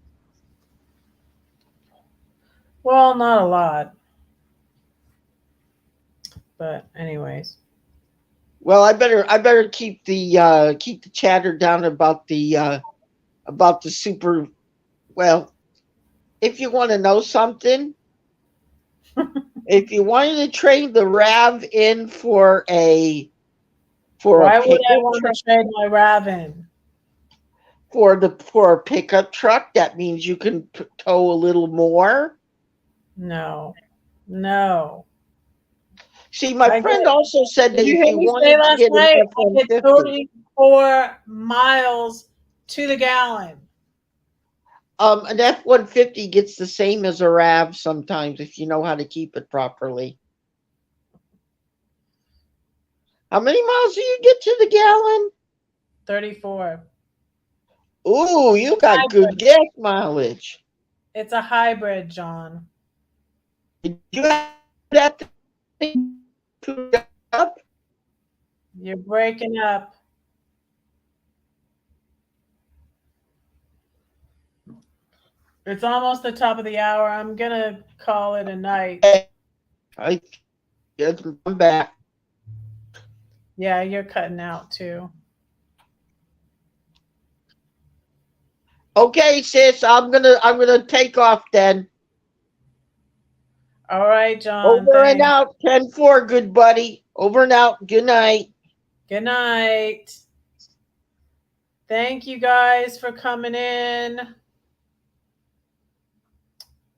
S1: Well, not a lot, but anyways.
S2: Well, I better keep the chatter down about the super. Well, if you want to know something, if you wanted to trade the Rav in for a
S1: Why would I
S2: pickup
S1: want
S2: truck,
S1: to trade my Raven?
S2: for a pickup truck, that means you can tow a little more.
S1: No. No.
S2: See, my
S1: I
S2: friend
S1: get.
S2: also said
S1: Did
S2: that
S1: you
S2: if
S1: hear
S2: you
S1: me say
S2: wanted to
S1: last
S2: get an
S1: night?
S2: F
S1: I
S2: one
S1: get
S2: fifty,
S1: 34 miles to the gallon.
S2: an F-150 gets the same as a Rav sometimes if you know how to keep it properly. How many miles do you get to the gallon?
S1: 34.
S2: Ooh, you got good
S1: Hybrid.
S2: gas mileage.
S1: It's a hybrid, John.
S2: Did you have that thing up?
S1: You're breaking up. It's almost the top of the hour. I'm going to call it a night.
S2: I I'm back.
S1: Yeah, you're cutting out too.
S2: Okay, sis, I'm gonna take off then.
S1: All right, John.
S2: Over and
S1: Thanks.
S2: out. 10-4, good buddy. Over and out. Good night.
S1: Good night. Thank you guys for coming in.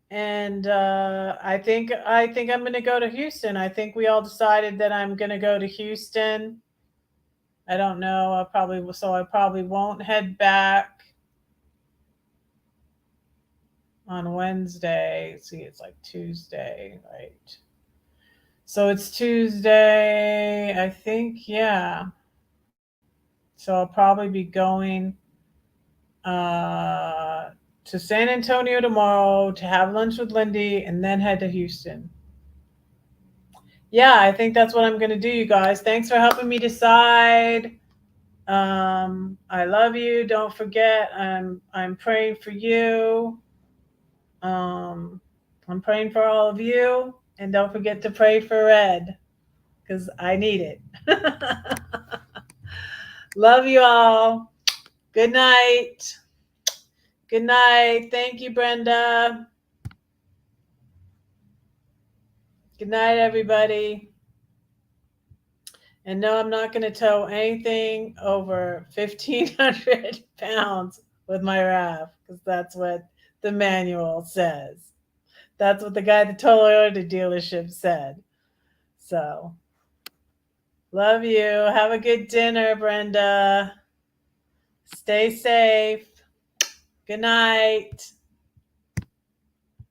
S1: And I think I'm going to go to Houston. I think we all decided that I'm going to go to Houston. I don't know. I probably won't head back on Wednesday. See, it's like Tuesday, right? So it's Tuesday, I think. Yeah. So I'll probably be going uh, to San Antonio tomorrow to have lunch with Lindy and then head to Houston. Yeah, I think that's what I'm going to do, you guys. Thanks for helping me decide. I love you. Don't forget, I'm praying for you. Um, I'm praying for all of you, and don't forget to pray for Red because I need it. Love you all. Good night. Good night. Thank you, Brenda. Good night, everybody. And no, I'm not going to tow anything over 1,500 pounds with my RAV because that's what the manual says. That's what the guy at the Toyota dealership said. So, love you. Have a good dinner, Brenda. Stay safe. Good night.